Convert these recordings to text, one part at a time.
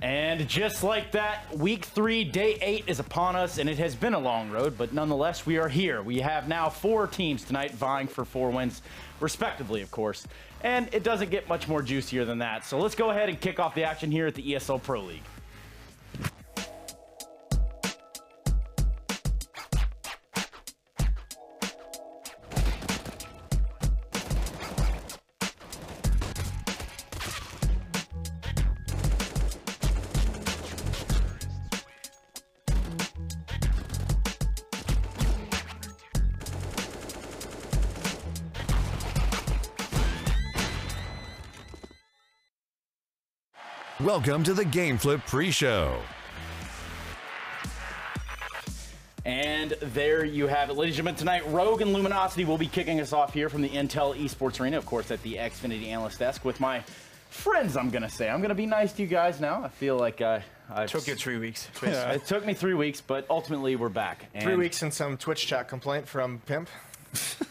And just like that, week 3, day 8 is upon us, and it has been a long road, but nonetheless, we are here. We have now 4 teams tonight vying for 4 wins, respectively, of course. And it doesn't get much more juicier than that. So let's go ahead and kick off the action here at the ESL Pro League. Welcome to the Game Flip pre-show. And there you have it, ladies and gentlemen. Tonight, Rogue and Luminosity will be kicking us off here from the Intel Esports Arena, of course, at the Xfinity Analyst Desk with my friends, I'm going to say. I'm going to be nice to you guys now. I feel like I took you 3 weeks. Yeah, it took me 3 weeks, but ultimately we're back. And 3 weeks and some Twitch chat complaint from Pimp.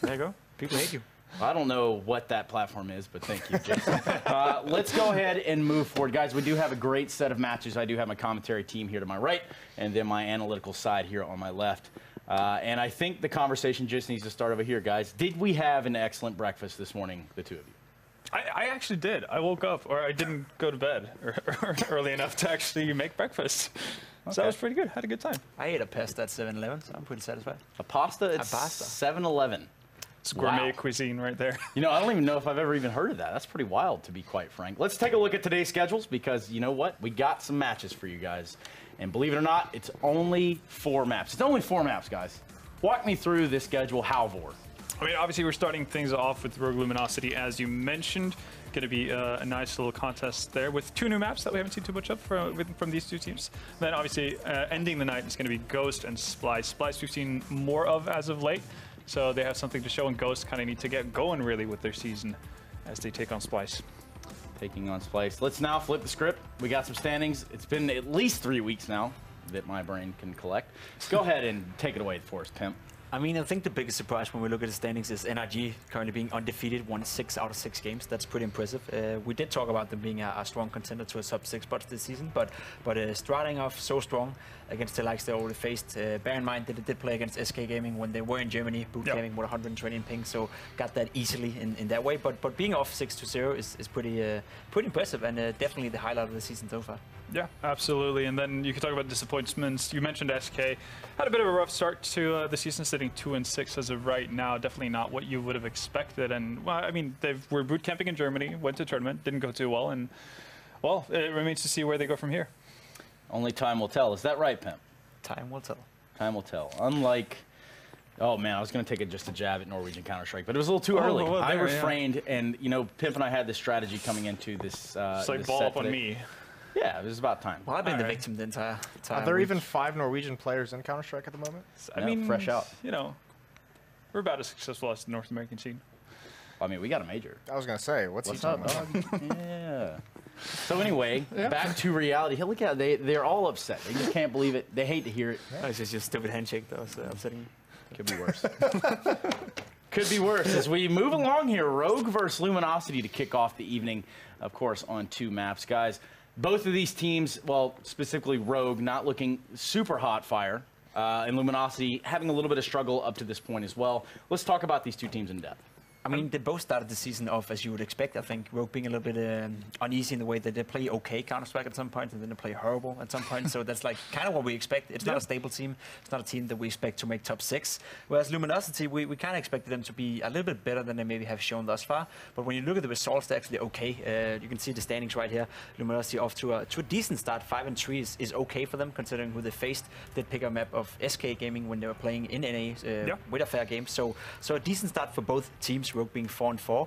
There you go. People hate you. I don't know what that platform is, but thank you, Jason. Let's go ahead and move forward. Guys, we do have a great set of matches. I do have my commentary team here to my right, and then my analytical side here on my left. And I think the conversation just needs to start over here, guys. Did we have an excellent breakfast this morning, the two of you? I actually did. I woke up, or I didn't go to bed early enough to actually make breakfast. Okay. So that was pretty good. Had a good time. I ate a pasta at 7-Eleven, so I'm pretty satisfied. A pasta at 7-Eleven. It's gourmet cuisine right there. You know, I don't even know if I've ever even heard of that. That's pretty wild, to be quite frank. Let's take a look at today's schedules because, you know what? We got some matches for you guys. And believe it or not, it's only 4 maps. It's only 4 maps, guys. Walk me through this schedule, Halvor. I mean, obviously, we're starting things off with Rogue Luminosity, as you mentioned. Going to be a nice little contest there with 2 new maps that we haven't seen too much of from these 2 teams. Then, obviously, ending the night is going to be Ghost and Splice. Splice we've seen more of as of late. So they have something to show, and Ghost kind of need to get going, really, with their season as they take on Splice. Taking on Splice. Let's now flip the script. We got some standings. It's been at least 3 weeks now that my brain can collect. Go ahead and take it away for us, Pimp. I mean, I think the biggest surprise when we look at the standings is NRG currently being undefeated, won 6 out of 6 games. That's pretty impressive. We did talk about them being a strong contender to a sub-6 spot this season, but starting off so strong against the likes they already faced. Bear in mind that they did play against SK Gaming when they were in Germany, boot camping with 120 in ping, so got that easily in that way. But being off 6-0 is pretty impressive, and definitely the highlight of the season so far. Yeah, absolutely. And then you could talk about disappointments. You mentioned SK had a bit of a rough start to the season, sitting 2-6 as of right now. Definitely not what you would have expected. And well, I mean, they were boot camping in Germany, went to a tournament, didn't go too well, and well, it remains to see where they go from here. Only time will tell. Is that right, Pimp? Time will tell. Time will tell. Unlike, oh man, I was going to take just a jab at Norwegian Counter-Strike, but it was a little too early. Well, I refrained, and you know, Pimp and I had this strategy coming into this. It's like ball up on me. Yeah, it was about time. Well, I've been the victim the entire time. Are there even 5 Norwegian players in Counter-Strike at the moment? I mean, fresh out. You know, we're about as successful as the North American scene. I mean, we got a major. I was going to say, what's he talking about? Yeah. So anyway, back to reality. Hey, look at they're all upset. They just can't believe it. They hate to hear it. Yeah. Oh, it's just a stupid handshake, though, so upsetting. Could be worse. Could be worse. As we move along here, Rogue versus Luminosity to kick off the evening, of course, on 2 maps. Guys, both of these teams, well, specifically Rogue, not looking super hot fire, and Luminosity having a little bit of struggle up to this point as well. Let's talk about these 2 teams in depth. I mean, they both started the season off as you would expect. I think Rogue being a little bit uneasy in the way that they play okay Counter-Strike at some point, and then they play horrible at some point. So that's like kind of what we expect. It's not a stable team. It's not a team that we expect to make top 6. Whereas Luminosity, we kind of expected them to be a little bit better than they maybe have shown thus far. But when you look at the results, they're actually okay. You can see the standings right here. Luminosity off to a decent start. 5-3 is okay for them considering who they faced. Did pick a map of SK Gaming when they were playing in NA with a fair game. So a decent start for both teams. Rogue being 4-4.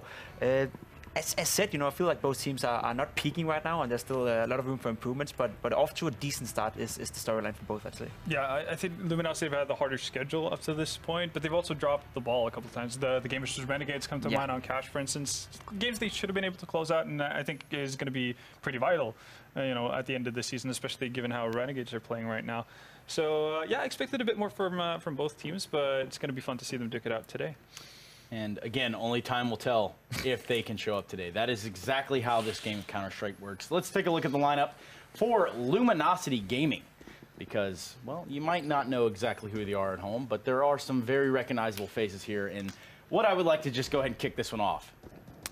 As said, you know, I feel like both teams are not peaking right now, and there's still a lot of room for improvements. But off to a decent start is the storyline for both, actually. Yeah, I think Luminosity have had the harder schedule up to this point, but they've also dropped the ball a couple of times. The game versus Renegades come to mind on Cash, for instance. Games they should have been able to close out, and I think is going to be pretty vital, you know, at the end of the season, especially given how Renegades are playing right now. So yeah, I expected a bit more from both teams, but it's going to be fun to see them duke it out today. And again, only time will tell if they can show up today. That is exactly how this game of Counter-Strike works. Let's take a look at the lineup for Luminosity Gaming. Because, well, you might not know exactly who they are at home, but there are some very recognizable faces here. And what I would like to just go ahead and kick this one off.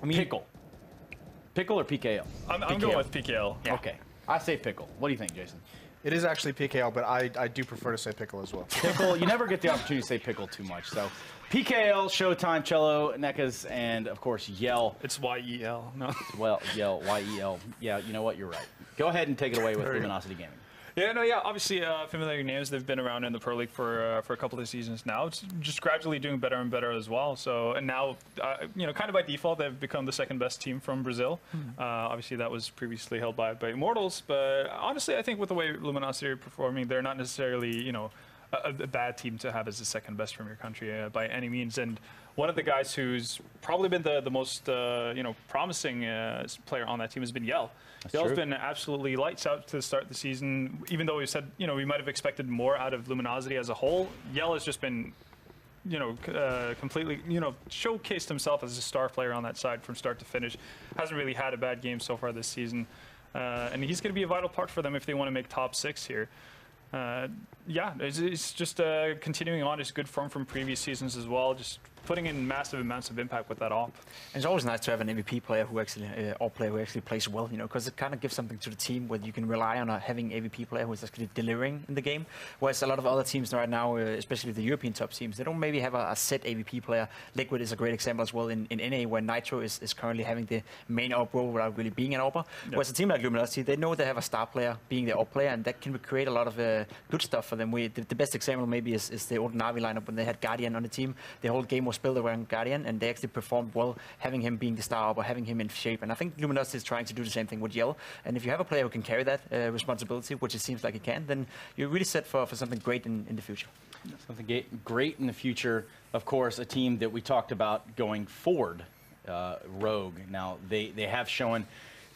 Pickle. Pickle or PKL? I'm going with PKL. Yeah. Okay. I say Pickle. What do you think, Jason? It is actually PKL, but I do prefer to say Pickle as well. Pickle, you never get the opportunity to say Pickle too much. So PKL, Showtime, Cello, Nekas, and, of course, Yell. It's Y-E-L. No. Well, Yell, Y-E-L. Yeah, you know what? You're right. Go ahead and take it away with Luminosity Gaming. Yeah, obviously familiar names. They've been around in the Pro League for a couple of seasons now. It's just gradually doing better and better as well. So, and now, kind of by default, they've become the second best team from Brazil. Obviously, that was previously held by Immortals. But honestly, I think with the way Luminosity are performing, they're not necessarily, a bad team to have as the second best from your country by any means. And one of the guys who's probably been the most promising player on that team has been Yell. Yell's been absolutely lights out to start the season. Even though we said we might have expected more out of Luminosity as a whole, Yell has just been completely showcased himself as a star player on that side from start to finish. Hasn't really had a bad game so far this season, and he's going to be a vital part for them if they want to make top 6 here. It's just continuing on his good form from previous seasons as well, just putting in massive amounts of impact with that op. And it's always nice to have an MVP player who actually, or player who actually plays well, because it kind of gives something to the team where you can rely on having an MVP player who is actually delivering in the game. Whereas a lot of other teams right now, especially the European top teams, they don't maybe have a set MVP player. Liquid is a great example as well in NA, where Nitro is currently having the main op role without really being an opper. Yep. Whereas a team like Luminosity, they know they have a star player being the op player, and that can create a lot of good stuff for them. The best example maybe is the old Na'Vi lineup when they had Guardian on the team. The whole game was built around Guardian, and they actually performed well, having him being the star or having him in shape. And I think Luminosity is trying to do the same thing with Yell. And if you have a player who can carry that responsibility, which it seems like he can, then you're really set for something great in the future. Something great in the future. Of course, a team that we talked about going forward, Rogue. Now, they have shown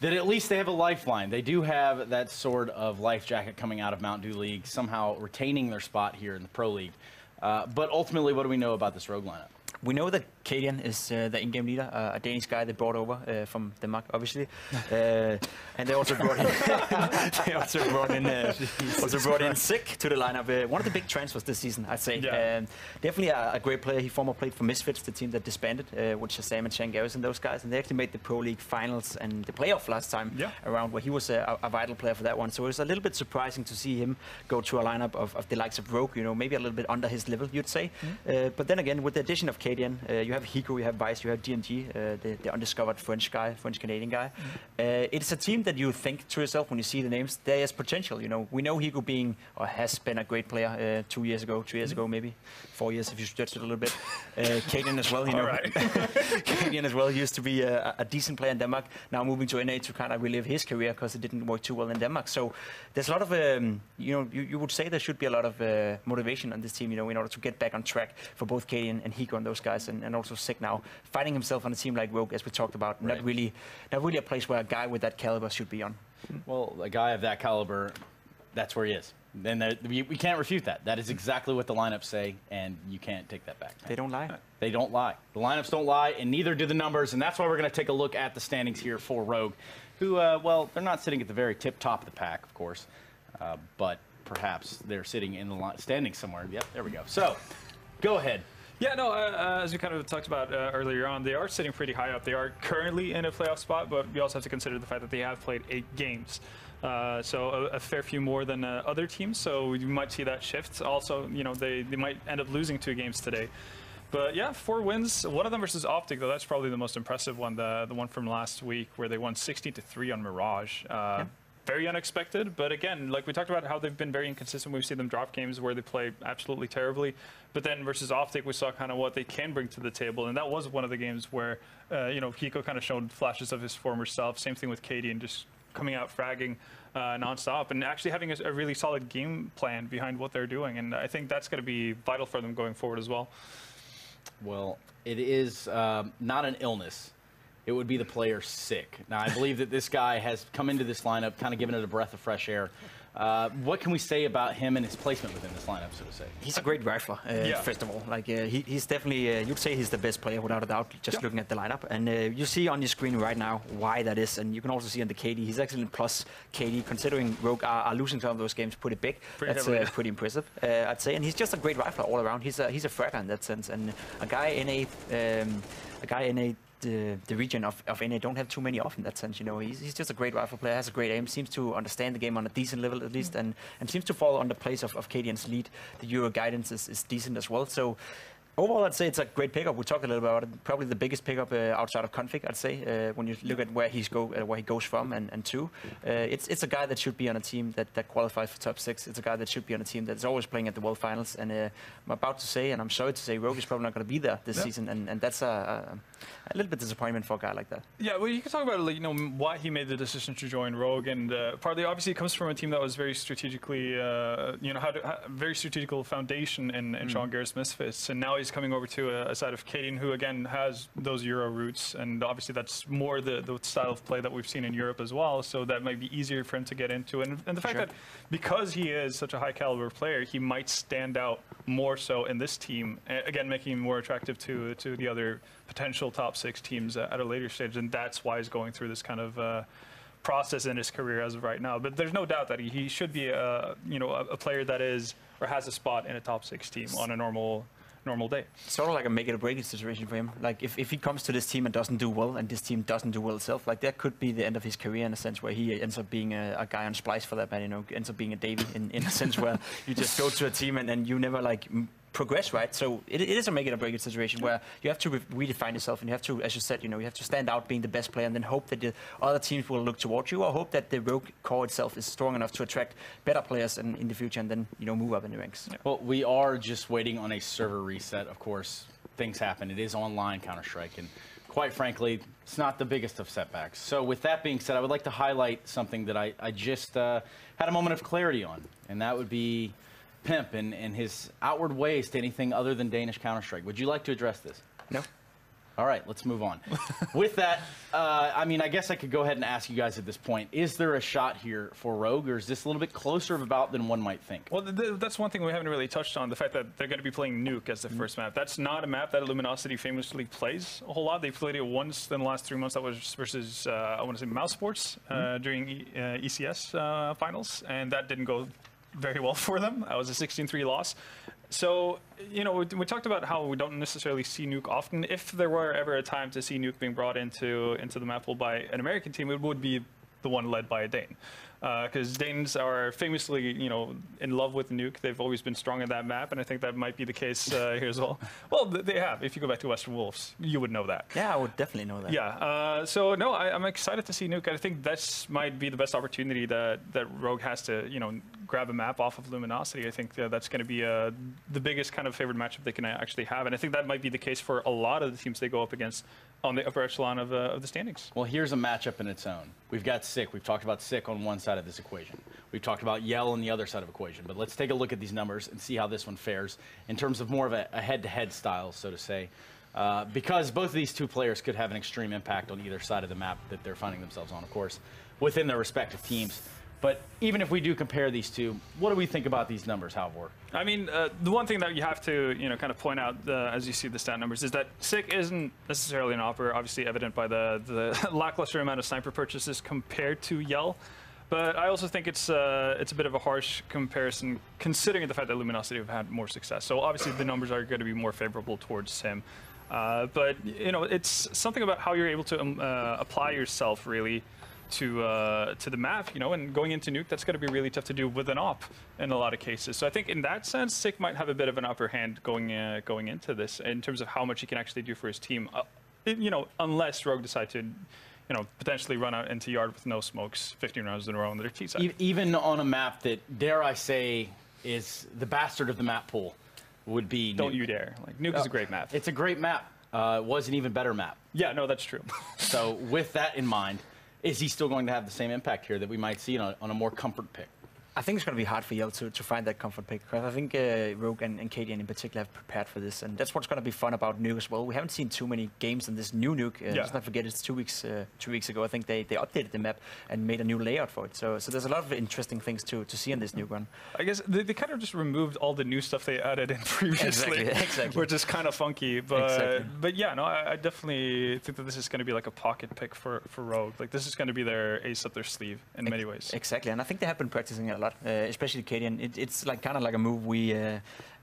that at least they have a lifeline. They do have that sort of life jacket coming out of Mountain Dew League, somehow retaining their spot here in the Pro League. But ultimately, what do we know about this Rogue lineup? We know that Kadian is the in-game leader, a Danish guy they brought over from Denmark, obviously, and they also brought in Sick to the lineup. One of the big transfers this season, I'd say. Yeah. Definitely a great player. He formerly played for Misfits, the team that disbanded, with Shazam and Shangaris and those guys, and they actually made the Pro League finals and the playoff last time around, where he was a vital player for that one. So it was a little bit surprising to see him go to a lineup of the likes of Rogue, maybe a little bit under his level, you'd say. But then again, with the addition of Kadian, you have Hiko, you have Vice, you have DMG, the undiscovered French-Canadian guy. It's a team that you think to yourself when you see the names, there is potential. We know Hiko has been a great player 2 years ago, 3 years ago, maybe 4 years if you stretch it a little bit. Kadian as well, Right. Kadian as well used to be a decent player in Denmark, now moving to NA to kind of relive his career because it didn't work too well in Denmark. So there's a lot of, you would say there should be a lot of motivation on this team, in order to get back on track for both Kadian and Hiko and those guys, and also Sick now, finding himself on a team like Rogue, as we talked about, not really a place where a guy with that caliber should be on. Well, a guy of that caliber, that's where he is. And we can't refute that. That is exactly what the lineups say, and you can't take that back. They don't lie. They don't lie. The lineups don't lie, and neither do the numbers, and that's why we're going to take a look at the standings here for Rogue, who, they're not sitting at the very tip-top of the pack, of course, but perhaps they're sitting in the standings somewhere. Yep, there we go. So, go ahead. Yeah, no, as we kind of talked about earlier on, they are sitting pretty high up. They are currently in a playoff spot, but we also have to consider the fact that they have played 8 games. So a fair few more than other teams, so you might see that shift. Also, they might end up losing 2 games today. But yeah, 4 wins. One of them versus Optic, though, that's probably the most impressive one, the one from last week where they won 16-3 on Mirage. Very unexpected, but again, like we talked about how they've been very inconsistent. We've seen them drop games where they play absolutely terribly, but then versus Optic, we saw kind of what they can bring to the table, and that was one of the games where, Hiko kind of showed flashes of his former self. Same thing with Katie, and just coming out fragging nonstop, and actually having a really solid game plan behind what they're doing, and I think that's going to be vital for them going forward as well. Well, it is not an illness. It would be the player Sick. Now, I believe that this guy has come into this lineup, kind of given it a breath of fresh air. What can we say about him and his placement within this lineup, so to say? He's a great rifler, first of all. Like he's definitely, you'd say he's the best player without a doubt, just looking at the lineup. And you see on your screen right now why that is, and you can also see on the KD. He's excellent plus KD, considering Rogue are losing some of those games pretty big. That's pretty impressive, I'd say. And he's just a great rifler all around. He's a fragger in that sense, and a guy in the region of NA don't have too many off in that sense. You know, he's just a great rifle player, has a great aim, seems to understand the game on a decent level at least, and seems to fall on the place of KDN's lead. The Euro guidance is decent as well. So overall, I'd say it's a great pickup. We talked a little about it. Probably the biggest pickup outside of Config, I'd say, when you look at where he goes from and to. It's a guy that should be on a team that qualifies for top 6. It's a guy that should be on a team that's always playing at the World Finals. And I'm about to say, and I'm sorry to say, Rogue is probably not going to be there this season, and that's a little bit disappointment for a guy like that. Yeah, well, you can talk about why he made the decision to join Rogue, and partly obviously it comes from a team that was very strategically, had a very strategical foundation in Sean Garrett's Misfits, and now he's coming over to a side of Kaden, who again has those Euro roots, and obviously that's more the style of play that we've seen in Europe as well, so that might be easier for him to get into. And the fact that because he is such a high caliber player, he might stand out more so in this team, again making him more attractive to the other potential top 6 teams at a later stage, and that's why he's going through this kind of process in his career as of right now. But there's no doubt that he should be a player that is or has a spot in a top 6 team on a normal day. Sort of like a make it or break it situation for him. Like if he comes to this team and doesn't do well, and this team doesn't do well itself, like that could be the end of his career in a sense, where he ends up being a guy on Splice for that man, ends up being a Davey in a sense where you just go to a team and you never like progress, right? So it is a make it or break it situation where you have to redefine yourself, and you have to, as you said, you have to stand out being the best player, and then hope that the other teams will look towards you, or hope that the Rogue core itself is strong enough to attract better players in the future, and then move up in the ranks. Yeah. Well, we are just waiting on a server reset. Of course, things happen. It is online Counter-Strike, and quite frankly, it's not the biggest of setbacks. So with that being said, I would like to highlight something that I just had a moment of clarity on, and that would be Pimp and his outward ways to anything other than Danish Counter-Strike. Would you like to address this? No. All right, let's move on. With that, I guess I could go ahead and ask you guys at this point, is there a shot here for Rogue, or is this a little bit closer of a bout than one might think? Well, that's one thing we haven't really touched on, the fact that they're going to be playing Nuke as the first map. That's not a map that Luminosity famously plays a whole lot. They played it once in the last 3 months. That was versus, I want to say, Mouse Sports during ECS finals, and that didn't go very well for them. That was a 16-3 loss. So, we talked about how we don't necessarily see Nuke often. If there were ever a time to see Nuke being brought into the map pool by an American team, it would be the one led by a Dane. Because Danes are famously, in love with Nuke. They've always been strong in that map, and I think that might be the case here as well. Well, they have. If you go back to Western Wolves, you would know that. Yeah, I would definitely know that. Yeah. So, no, I'm excited to see Nuke. I think that might be the best opportunity that Rogue has to, grab a map off of Luminosity. I think that's going to be the biggest kind of favored matchup they can actually have, and I think that might be the case for a lot of the teams they go up against on the upper echelon of the standings. Well, here's a matchup in its own. We've got Sick. We've talked about Sick on one side of this equation. We've talked about Yell on the other side of the equation. But let's take a look at these numbers and see how this one fares in terms of more of a head-to-head style, so to say. Because both of these two players could have an extreme impact on either side of the map that they're finding themselves on, of course, within their respective teams. But even if we do compare these two, what do we think about these numbers, Halvor? I mean, the one thing that you have to, kind of point out as you see the stat numbers is that Sick isn't necessarily an opera, obviously evident by the lackluster amount of sniper purchases compared to Yell. But I also think it's a bit of a harsh comparison, considering the fact that Luminosity have had more success. So obviously the numbers are going to be more favorable towards him. But it's something about how you're able to apply yourself really to the map, and going into Nuke, that's going to be really tough to do with an op in a lot of cases. So I think in that sense, Sick might have a bit of an upper hand going into this in terms of how much he can actually do for his team. Unless Rogue decide to, potentially run out into Yard with no smokes 15 rounds in a row on their T side. Even on a map that, dare I say, is the bastard of the map pool, would be Nuke. Don't you dare. Like, Nuke is a great map. It's a great map. It was an even better map. Yeah, no, that's true. So with that in mind, is he still going to have the same impact here that we might see on a more comfort pick? I think it's going to be hard for Yell to find that comfort pick, because I think Rogue and Cadian in particular have prepared for this, and that's what's going to be fun about Nuke as well. We haven't seen too many games in this new Nuke. Let's not forget, it's 2 weeks ago. I think they updated the map and made a new layout for it. So there's a lot of interesting things to see in this Nuke run. I guess they kind of just removed all the new stuff they added in previously, exactly. which is kind of funky. But yeah, no, I definitely think that this is going to be like a pocket pick for Rogue. Like this is going to be their ace up their sleeve in many ways. Exactly, and I think they have been practicing it a lot, especially Cadian. It's like kind of like a move we,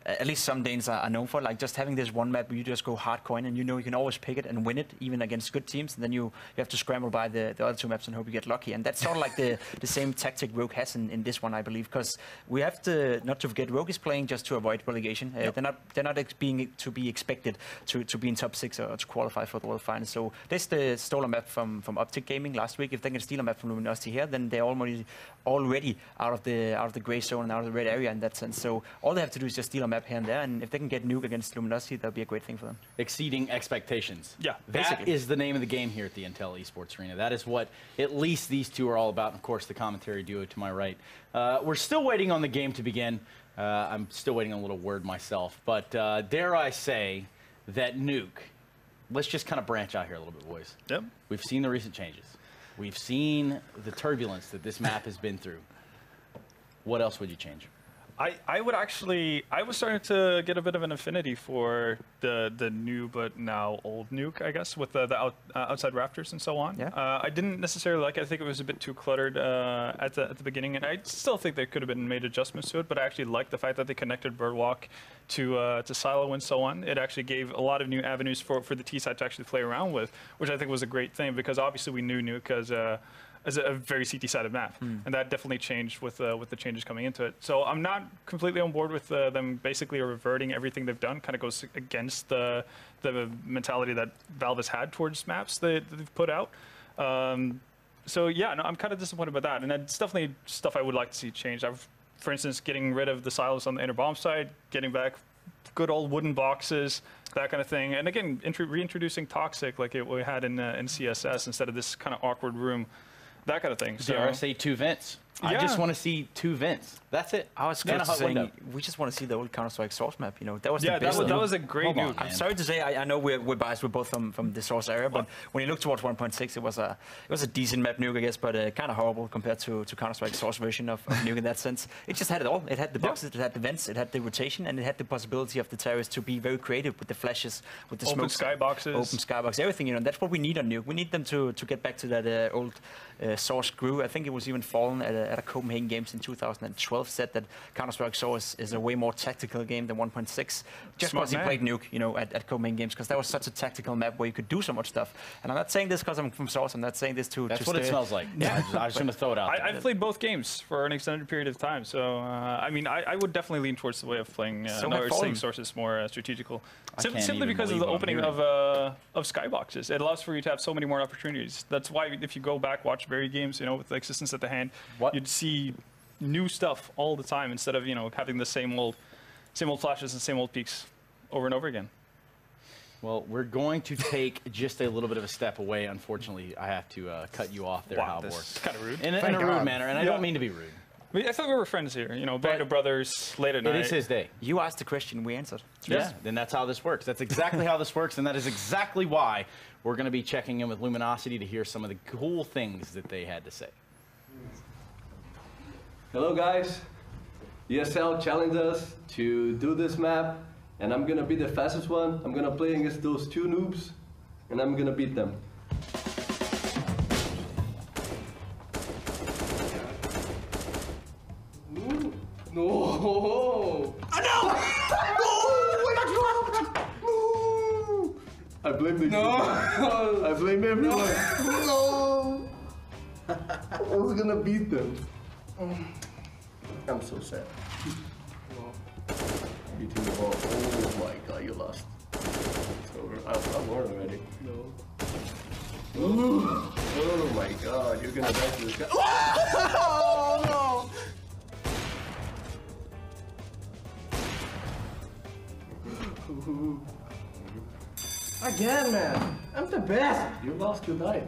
at least some Danes are known for, like just having this one map where you just go hardcore and you know you can always pick it and win it, even against good teams. And then you have to scramble by the other two maps and hope you get lucky. And that's sort of like the same tactic Rogue has in this one, I believe, because we have to not to forget Rogue is playing just to avoid relegation. They're not being to be expected to be in top 6 or to qualify for the World Finals. So they stole a map from Optic Gaming last week. If they can steal a map from Luminosity here, then they're already out of the gray zone and out of the red area in that sense. So all they have to do is just steal a map here and there, and if they can get Nuke against Luminosity, that'll be a great thing for them. Exceeding expectations. Yeah, that is the name of the game here at the Intel Esports Arena. That is what at least these two are all about. And of course, the commentary duo to my right. We're still waiting on the game to begin. I'm still waiting on a little word myself, but dare I say that Nuke. Let's just kind of branch out here a little bit, boys. Yep. We've seen the recent changes. We've seen the turbulence that this map has been through. What else would you change? I was starting to get a bit of an affinity for the new but now old Nuke, I guess, with the outside rafters and so on. Yeah. I didn't necessarily like it. I think it was a bit too cluttered at the beginning, and I still think there could have been made adjustments to it, but I actually like the fact that they connected Birdwalk to Silo and so on. It actually gave a lot of new avenues for the T side to actually play around with, which I think was a great thing, because obviously we knew Nuke as a very CT-sided map, and that definitely changed with the changes coming into it. So I'm not completely on board with them basically reverting everything they've done. Kind of goes against the mentality that Valve has had towards maps that they've put out. So yeah, no, I'm kind of disappointed by that, and that's definitely stuff I would like to see changed. For instance, getting rid of the silos on the inner bomb side, getting back good old wooden boxes, that kind of thing, and again, reintroducing Toxic like we had in CSS instead of this kind of awkward room. That kind of thing. So Dare I say 2 vents? I just want to see 2 vents. That's it. I was close to saying we just want to see the old Counter-Strike Source map. You know, that was the best. That was a great Nuke. I'm sorry to say, I know we're biased. We're both from the Source area, but when you look towards 1.6, it was a decent map Nuke, I guess, but kind of horrible compared to Counter-Strike Source version of Nuke in that sense. It just had it all. It had the boxes, it had the vents, it had the rotation, and it had the possibility of the terrorists to be very creative with the flashes, with the open smoke, skyboxes, open skybox, everything. You know, that's what we need on Nuke. We need them to get back to that old Source grew. I think it was even Fallen at a Copenhagen Games in 2012 said that Counter-Strike Source is a way more tactical game than 1.6, just because he played Nuke, you know, at Copenhagen Games, because that was such a tactical map where you could do so much stuff. And I'm not saying this because I'm from Source. I'm not saying this to. That's what it smells like. Yeah, I was going to throw it out. I've played both games for an extended period of time, so I mean, I would definitely lean towards the way of playing Source is more strategical. Simply because of the opening of skyboxes, it allows for you to have so many more opportunities. That's why if you go back, watch varied games, you know, with the existence at the hand, you'd see new stuff all the time instead of, you know, having the same old flashes and same old peaks over and over again. Well, we're going to take just a little bit of a step away. Unfortunately, I have to cut you off there, Halvor. This is kind of rude. In a rude manner, and I don't mean to be rude. I thought we were friends here, you know, band of brothers, late at night. It is his day. You asked the question, we answered. Yeah, then that's how this works. That's exactly how this works, and that is exactly why we're going to be checking in with Luminosity to hear some of the cool things that they had to say. Hello guys, ESL challenged us to do this map, and I'm gonna be the fastest one. I'm gonna play against those 2 noobs, and I'm gonna beat them. No! No! No! I blame the No! I blame everyone. No! I was gonna beat them. I'm so sad. Beating the ball. Oh my god, you lost. It's over. I'm won already. No. Oh my god, you're gonna die to this guy. Oh no! Again, man. I'm the best. You lost, you died.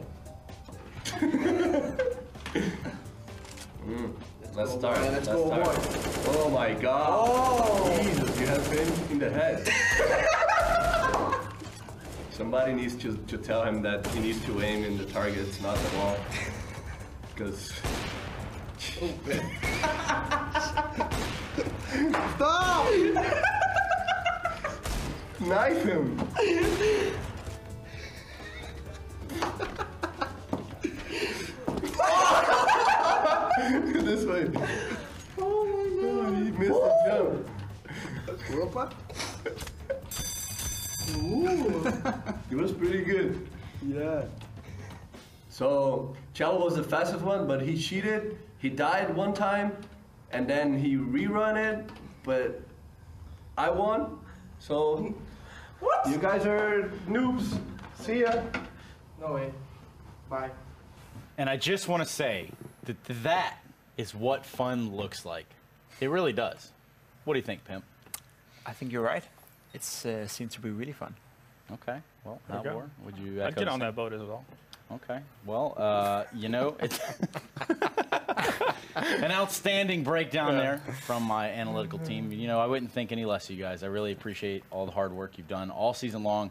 Let's start. Let's go, boy. Oh my God. Oh! Jesus, you have been in the head. Somebody needs to tell him that he needs to aim in the targets, not the wall. Because... Stop! Knife him! This way. Oh my God, he missed the jump. Opa. Ooh, it was pretty good. Yeah. So, Chavo was the fastest one, but he cheated. He died one time, and then he rerun it, but I won. So, What? you guys are noobs. See ya. No way. Bye. And I just want to say that that is what fun looks like. It really does. What do you think, Pimp? I think you're right. It's seems to be really fun. Okay. Well, There you go. Albor, would you I'd echo get the on same? that boat as well. Okay. Well, you know, it's an outstanding breakdown there from my analytical team. You know, I wouldn't think any less of you guys. I really appreciate all the hard work you've done all season long,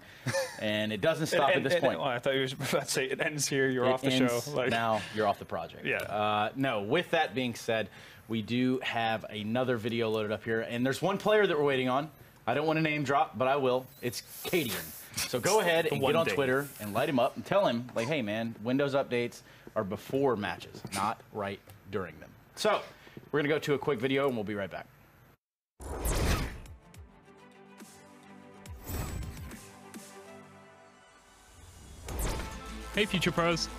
and it doesn't stop at this point. Oh, I thought you were about to say it ends here. You're It off the show. ends now you're off the project. Yeah. No, with that being said, we do have another video loaded up here, and there's one player that we're waiting on. I don't want to name drop, but I will. It's Cadian. So go ahead and get on Twitter and light him up and tell him, like, hey, man, Windows updates are before matches, not right during them. So we're going to go to a quick video, and we'll be right back. Hey Future Pros!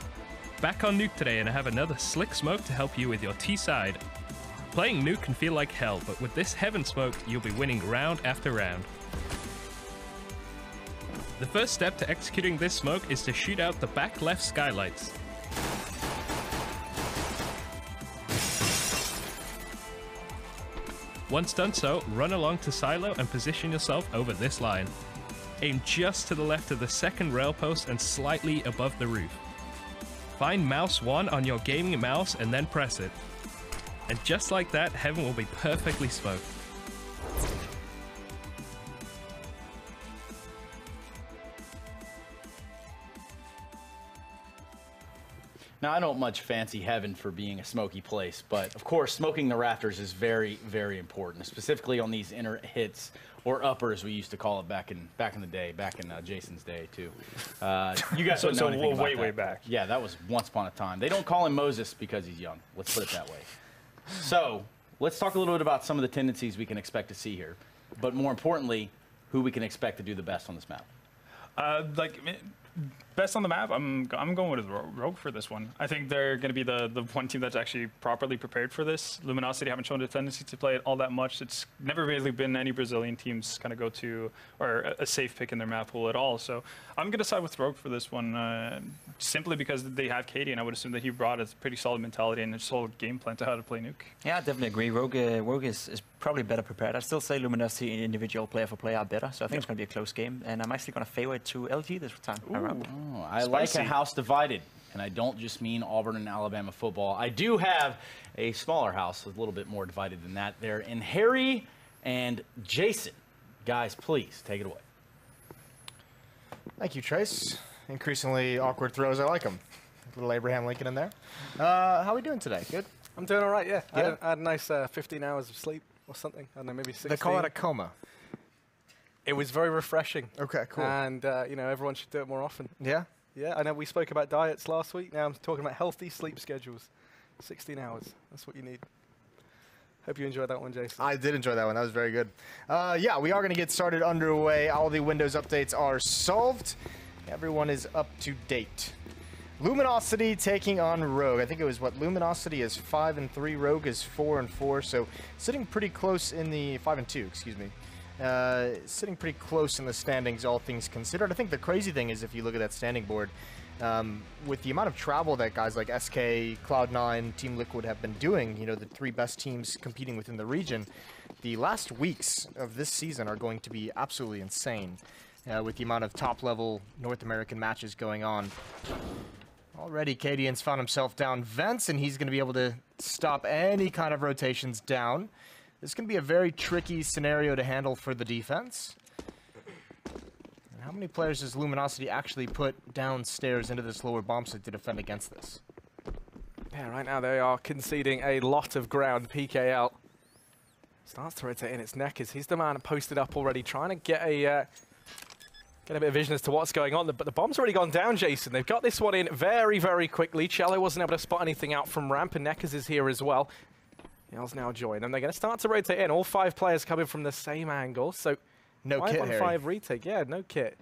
Back on Nuke today, and I have another slick smoke to help you with your T-side. Playing Nuke can feel like hell, but with this Heaven Smoke, you'll be winning round after round. The first step to executing this smoke is to shoot out the back left skylights. Once done so, run along to silo and position yourself over this line. Aim just to the left of the second rail post and slightly above the roof. Find mouse 1 on your gaming mouse and then press it. And just like that, Heaven will be perfectly smoked. Now, I don't much fancy Heaven for being a smoky place, but of course, smoking the rafters is very, very important, specifically on these inner hits, or uppers, we used to call it back in the day, back in Jason's day, too. You guys don't know anything about that. way back. Yeah, that was once upon a time. They don't call him Moses because he's young. Let's put it that way. So, let's talk a little bit about some of the tendencies we can expect to see here, but more importantly, who we can expect to do the best on this map. Best on the map, I'm going with Rogue for this one. I think they're going to be the one team that's actually properly prepared for this. Luminosity haven't shown a tendency to play it all that much. It's never really been any Brazilian teams kind of go to, or a safe pick in their map pool at all. So I'm going to side with Rogue for this one, simply because they have Katie, and I would assume that he brought a pretty solid mentality and a solid game plan to how to play Nuke. Yeah, I definitely agree. Rogue is probably better prepared. I'd still say Luminosity individual player for player are better, so I think it's going to be a close game. And I'm actually going to favor it to LG this time around. Oh, I like a house divided, and I don't just mean Auburn and Alabama football. I do have a smaller house, a little bit more divided than that there, in Harry and Jason. Guys, please, take it away. Thank you, Trace. Increasingly awkward throws. I like them. Little Abraham Lincoln in there. How are we doing today? Good? I'm doing all right, yeah. Yeah? I had a nice 15 hours of sleep or something. I don't know, maybe 16. They call it a coma. It was very refreshing. Okay, cool. And, you know, everyone should do it more often. Yeah? Yeah, I know we spoke about diets last week. Now I'm talking about healthy sleep schedules. 16 hours. That's what you need. Hope you enjoyed that one, Jason. I did enjoy that one. That was very good. Yeah, we are going to get started underway. All the Windows updates are solved. Everyone is up to date. Luminosity taking on Rogue. I think it was what Luminosity is 5-3, Rogue is 4-4. So sitting pretty close in the 5-2. Excuse me. Sitting pretty close in the standings, all things considered. I think the crazy thing is, if you look at that standing board, with the amount of travel that guys like SK, Cloud9, Team Liquid have been doing, you know, the three best teams competing within the region, the last weeks of this season are going to be absolutely insane with the amount of top-level North American matches going on. Already, Cadian's found himself down vents, and he's going to be able to stop any kind of rotations down. This is going to be a very tricky scenario to handle for the defense. And how many players does Luminosity actually put downstairs into this lower bomb site to defend against this? Yeah, right now they are conceding a lot of ground. PKL starts to rotate in its neck as he's the man posted up already, trying to get a bit of vision as to what's going on. But the bomb's already gone down, Jason. They've got this one in very, very quickly. Cello wasn't able to spot anything out from ramp, and Neckers is here as well. Yell's now joined, and they're going to start to rotate in. All 5 players coming from the same angle, so no kit, 5-on-5 retake. Yeah, no kit.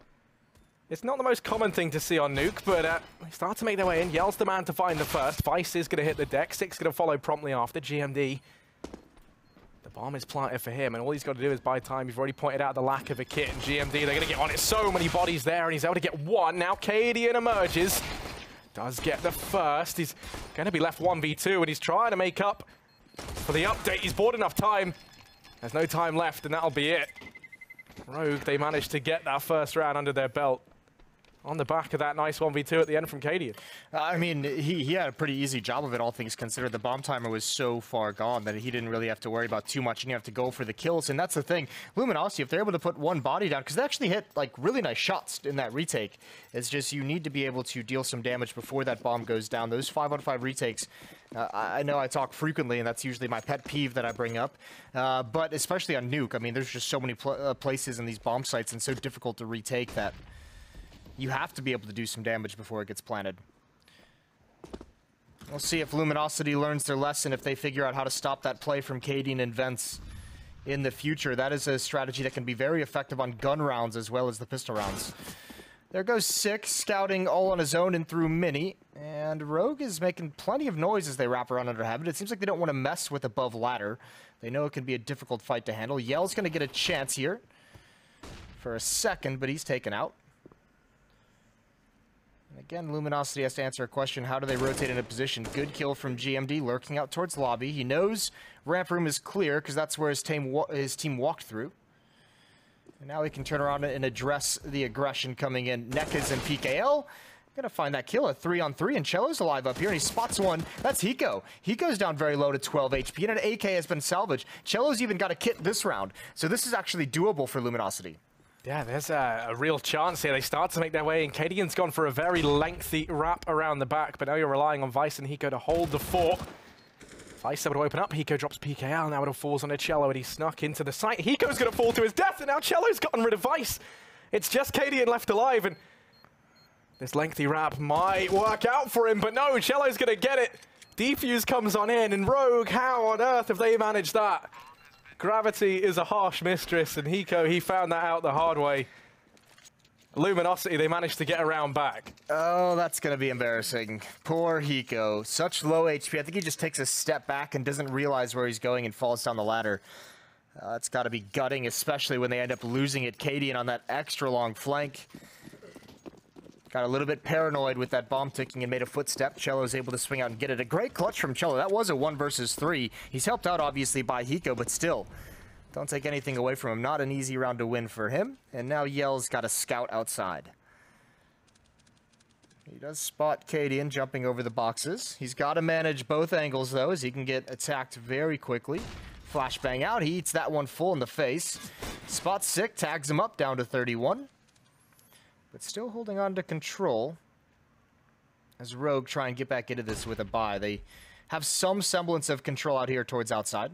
It's not the most common thing to see on Nuke, but they start to make their way in. Yell's the man to find the first. Vice is going to hit the deck. Six going to follow promptly after. GMD. The bomb is planted for him, and all he's got to do is buy time. You've already pointed out the lack of a kit. And GMD, they're going to get on it. So many bodies there, and he's able to get one. Now Cadian emerges. Does get the first. He's going to be left 1v2, and he's trying to make up for the update. He's bought enough time. There's no time left, and that'll be it. Rogue, they managed to get that first round under their belt on the back of that nice 1v2 at the end from Cadian. I mean, he had a pretty easy job of it, all things considered. The bomb timer was so far gone that he didn't really have to worry about too much, and you have to go for the kills. And that's the thing. Luminosity, if they're able to put one body down, because they actually hit like really nice shots in that retake, it's just you need to be able to deal some damage before that bomb goes down. Those 5-on-5 retakes, I know I talk frequently, and that's usually my pet peeve that I bring up, but especially on Nuke. I mean, there's just so many places in these bomb sites and so difficult to retake that you have to be able to do some damage before it gets planted. We'll see if Luminosity learns their lesson, if they figure out how to stop that play from Cadian and Vents in the future. That is a strategy that can be very effective on gun rounds as well as the pistol rounds. There goes Six, scouting all on his own and through Mini. And Rogue is making plenty of noise as they wrap around under Heaven. It seems like they don't want to mess with above ladder. They know it can be a difficult fight to handle. Yell's going to get a chance here for a second, but he's taken out. And again, Luminosity has to answer a question. How do they rotate into position? Good kill from GMD, lurking out towards lobby. He knows ramp room is clear because that's where his team walked through. And now he can turn around and address the aggression coming in. Nekas and PKL gonna find that kill, a 3-on-3, and Cello's alive up here, and he spots one. That's Hiko. Hiko's down very low to 12 HP, and an AK has been salvaged. Cello's even got a kit this round, so this is actually doable for Luminosity. Yeah, there's a real chance here. They start to make their way, and Cadian's gone for a very lengthy wrap around the back, but now you're relying on Vice and Hiko to hold the fort. Vice able to open up. Hiko drops PKL. Now it falls on a Cello, and he snuck into the site. Hiko's going to fall to his death, and now Cello's gotten rid of Vice. It's just Cadian left alive, and this lengthy wrap might work out for him, but no, Cello's going to get it. Defuse comes on in, and Rogue, how on earth have they managed that? Gravity is a harsh mistress, and Hiko, he found that out the hard way. Luminosity, they managed to get around back. Oh, that's going to be embarrassing. Poor Hiko. Such low HP. I think he just takes a step back and doesn't realize where he's going and falls down the ladder. It's got to be gutting, especially when they end up losing it. Cadian on that extra long flank. Got a little bit paranoid with that bomb ticking and made a footstep. Cello's able to swing out and get it. A great clutch from Cello. That was a 1 versus 3. He's helped out, obviously, by Hiko, but still, don't take anything away from him. Not an easy round to win for him. And now Yell's got a scout outside. He does spot Cadian jumping over the boxes. He's got to manage both angles, though, as he can get attacked very quickly. Flashbang out. He eats that one full in the face. Spots Sick, tags him up down to 31. But still holding on to control as Rogue try and get back into this with a buy. They have some semblance of control out here towards outside.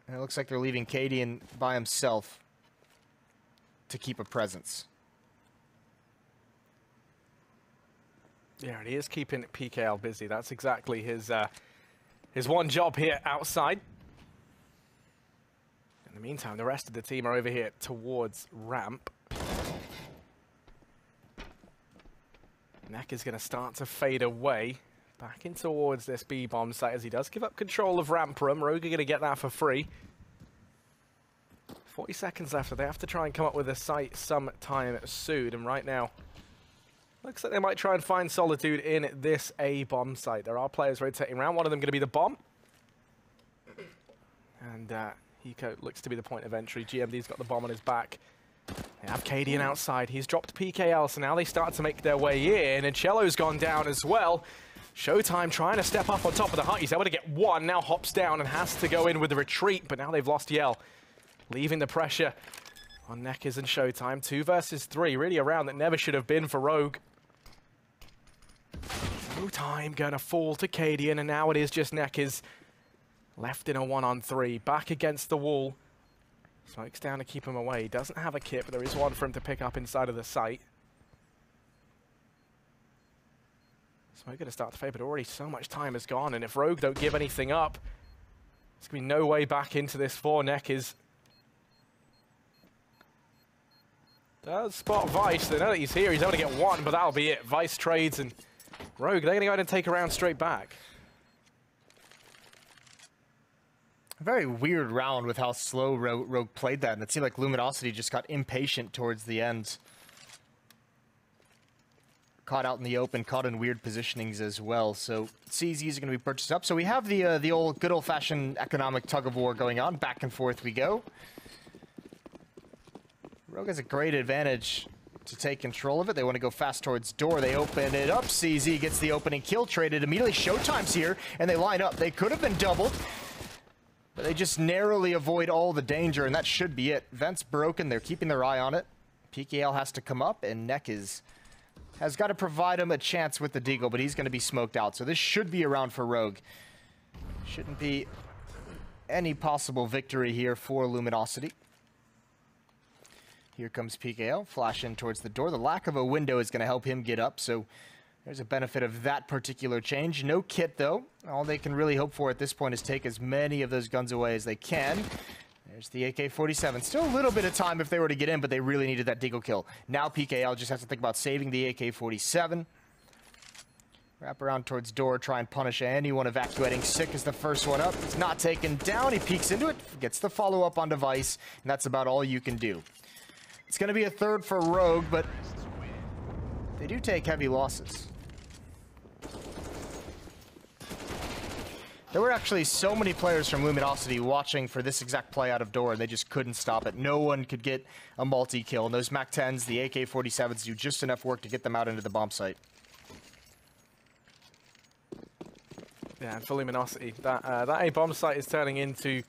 And it looks like they're leaving Cadian by himself to keep a presence. Yeah, and he is keeping PKL busy. That's exactly his one job here outside. In the meantime, the rest of the team are over here towards ramp. Neck is going to start to fade away. Back in towards this B-bomb site as he does give up control of ramp room. Rogue are going to get that for free. 40 seconds left, so they have to try and come up with a site sometime soon. And right now, looks like they might try and find Solitude in this A-bomb site. There are players rotating around. One of them going to be the bomb. And Hiko looks to be the point of entry. GMD's got the bomb on his back. They have Cadian outside. He's dropped PKL, so now they start to make their way in, and Cello's gone down as well. Showtime trying to step up on top of the hut. He's able to get one, now hops down and has to go in with the retreat, but now they've lost Yell, leaving the pressure on Neckers and Showtime. 2 versus 3, really a round that never should have been for Rogue. Showtime gonna fall to Cadian, and now it is just Neckers left in a 1-on-3, back against the wall. Smokes down to keep him away. Doesn't have a kit, but there is one for him to pick up inside of the site. Smoke gonna start to fade, but already so much time has gone, and if Rogue don't give anything up, there's gonna be no way back into this for Neckers. Does spot Vice. They know that he's here. He's able to get one, but that'll be it. Vice trades, and Rogue, they're gonna go ahead and take a round straight back. A very weird round with how slow Rogue played that, and it seemed like Luminosity just got impatient towards the end. Caught out in the open, caught in weird positionings as well. So CZs are going to be purchased up. So we have the old good old-fashioned economic tug of war going on. Back and forth we go. Rogue has a great advantage to take control of it. They want to go fast towards door. They open it up. CZ gets the opening kill, traded immediately. Showtime's here, and they line up. They could have been doubled, but they just narrowly avoid all the danger, and that should be it. Vent's broken. They're keeping their eye on it. PKL has to come up, and Neck has got to provide him a chance with the Deagle, but he's going to be smoked out. So this should be a round for Rogue. Shouldn't be any possible victory here for Luminosity. Here comes PKL, flash in towards the door. The lack of a window is going to help him get up, so there's a benefit of that particular change. No kit, though. All they can really hope for at this point is take as many of those guns away as they can. There's the AK-47. Still a little bit of time if they were to get in, but they really needed that Deagle kill. Now PKL just has to think about saving the AK-47. Wrap around towards door, try and punish anyone evacuating. Sick is the first one up. It's not taken down. He peeks into it, gets the follow-up on device, and that's about all you can do. It's going to be a third for Rogue, but they do take heavy losses. There were actually so many players from Luminosity watching for this exact play out of door, and they just couldn't stop it. No one could get a multi-kill, and those MAC-10s, the AK-47s, do just enough work to get them out into the bomb site. Yeah, and for Luminosity, that A bomb site is turning into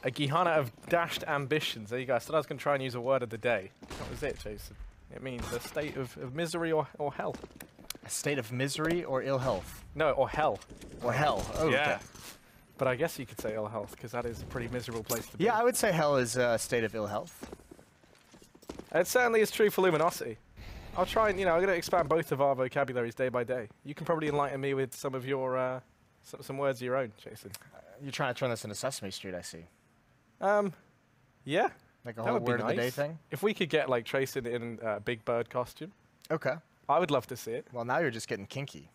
a Gihana of dashed ambitions. There you go. So I was going to try and use a word of the day. That was it, Jason. It means a state of misery or hell. A state of misery or ill health? No, or hell. Or hell. Oh, yeah. okay. But I guess you could say ill health, because that is a pretty miserable place to be. Yeah, I would say hell is a state of ill health. It certainly is true for Luminosity. I'll try and, I'm going to expand both of our vocabularies day by day. You can probably enlighten me with some of your, some words of your own, Jason. You're trying to turn this into Sesame Street, I see. Yeah. Like a whole word of the day thing? If we could get, like, Trace in a Big Bird costume. Okay. I would love to see it. Well, now you're just getting kinky.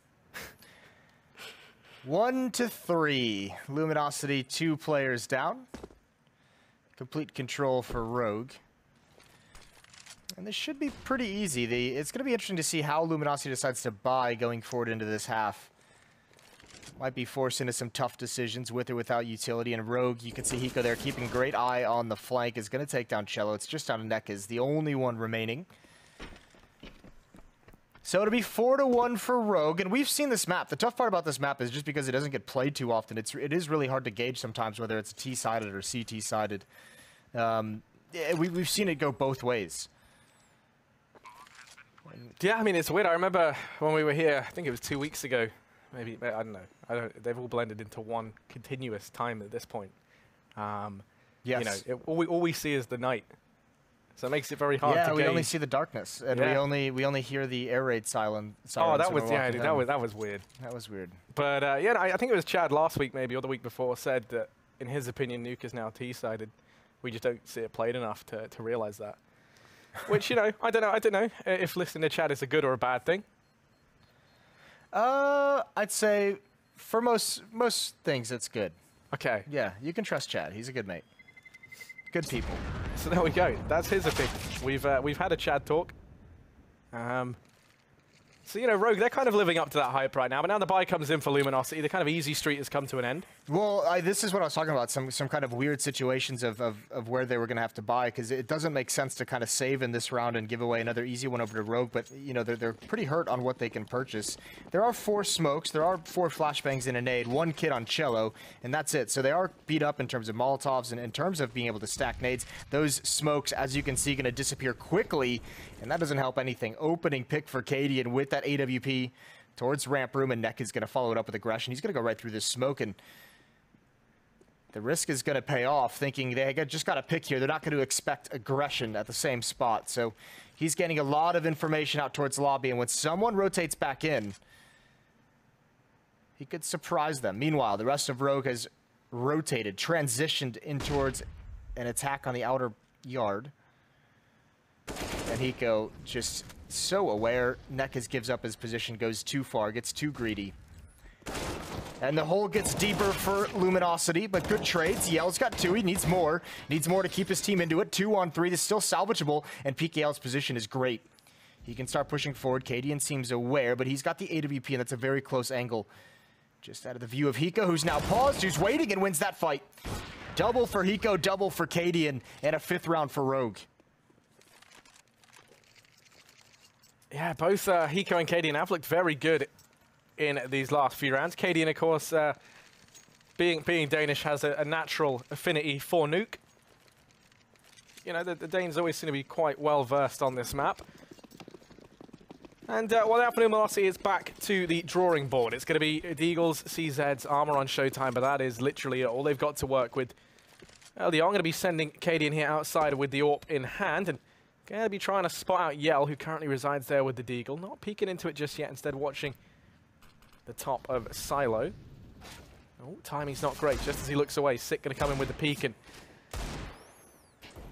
1-3. Luminosity, 2 players down. Complete control for Rogue. And this should be pretty easy. It's going to be interesting to see how Luminosity decides to buy going forward into this half. Might be forced into some tough decisions with or without utility. And Rogue, you can see Hiko there keeping a great eye on the flank, is going to take down Cello. It's just down to Neck is the only one remaining. So it'll be 4-1 for Rogue, and we've seen this map. The tough part about this map is just because it doesn't get played too often, it is really hard to gauge sometimes whether it's T-sided or CT-sided. We've seen it go both ways. Yeah, I mean, it's weird. I remember when we were here, I think it was 2 weeks ago, maybe, I don't know. They've all blended into one continuous time at this point. Yes. All we see is the night. So it makes it very hard to gauge. Yeah, we only see the darkness, and we only hear the air raid silence. Oh, that was that was weird. That was weird. But I think it was Chad last week, maybe, or the week before, said that in his opinion, Nuke is now T-sided. We just don't see it played enough to realize that. Which I don't know if listening to Chad is a good or a bad thing. I'd say for most things, it's good. Okay. Yeah, you can trust Chad. He's a good mate. Good people. So there we go. That's his opinion. We've had a Chad talk. So, you know, Rogue, they're kind of living up to that hype right now, but now the buy comes in for Luminosity. The kind of easy street has come to an end. Well, this is what I was talking about, some kind of weird situations of where they were going to have to buy, because it doesn't make sense to kind of save in this round and give away another easy one over to Rogue, but, you know, they're pretty hurt on what they can purchase. There are 4 smokes, there are 4 flashbangs and a nade, 1 kit on Cello, and that's it. So they are beat up in terms of Molotovs and in terms of being able to stack nades. Those smokes, as you can see, going to disappear quickly, and that doesn't help anything. Opening pick for Cadian with that AWP towards ramp room, and Neck is going to follow it up with aggression. He's going to go right through this smoke, and the risk is going to pay off, thinking they just got a pick here. They're not going to expect aggression at the same spot. So he's getting a lot of information out towards lobby, and when someone rotates back in, he could surprise them. Meanwhile, the rest of Rogue has rotated, transitioned in towards an attack on the outer yard. And Hiko just so aware. Nekas gives up his position, goes too far, gets too greedy. And the hole gets deeper for Luminosity, but good trades. Yell's got 2, he needs more. Needs more to keep his team into it. 2 on 3, this is still salvageable, and PKL's position is great. He can start pushing forward. Cadian seems aware, but he's got the AWP, and that's a very close angle. Just out of the view of Hiko, who's now paused, who's waiting and wins that fight. Double for Hiko, double for Cadian, and a 5th round for Rogue. Yeah, both Hiko and Cadian have looked very good in these last few rounds. Cadian, of course, being Danish, has a natural affinity for Nuke. You know, the Danes always seem to be quite well versed on this map. And what happened to Luminosity is back to the drawing board. It's going to be Deagles, CZ's, Armor on Showtime, but that is literally all they've got to work with. Early on, I'm going to be sending Cadian here outside with the AWP in hand, and going to be trying to spot out Yell, who currently resides there with the Deagle. Not peeking into it just yet, instead watching the top of Silo. Oh, timing's not great. Just as he looks away, Sick going to come in with the peek, and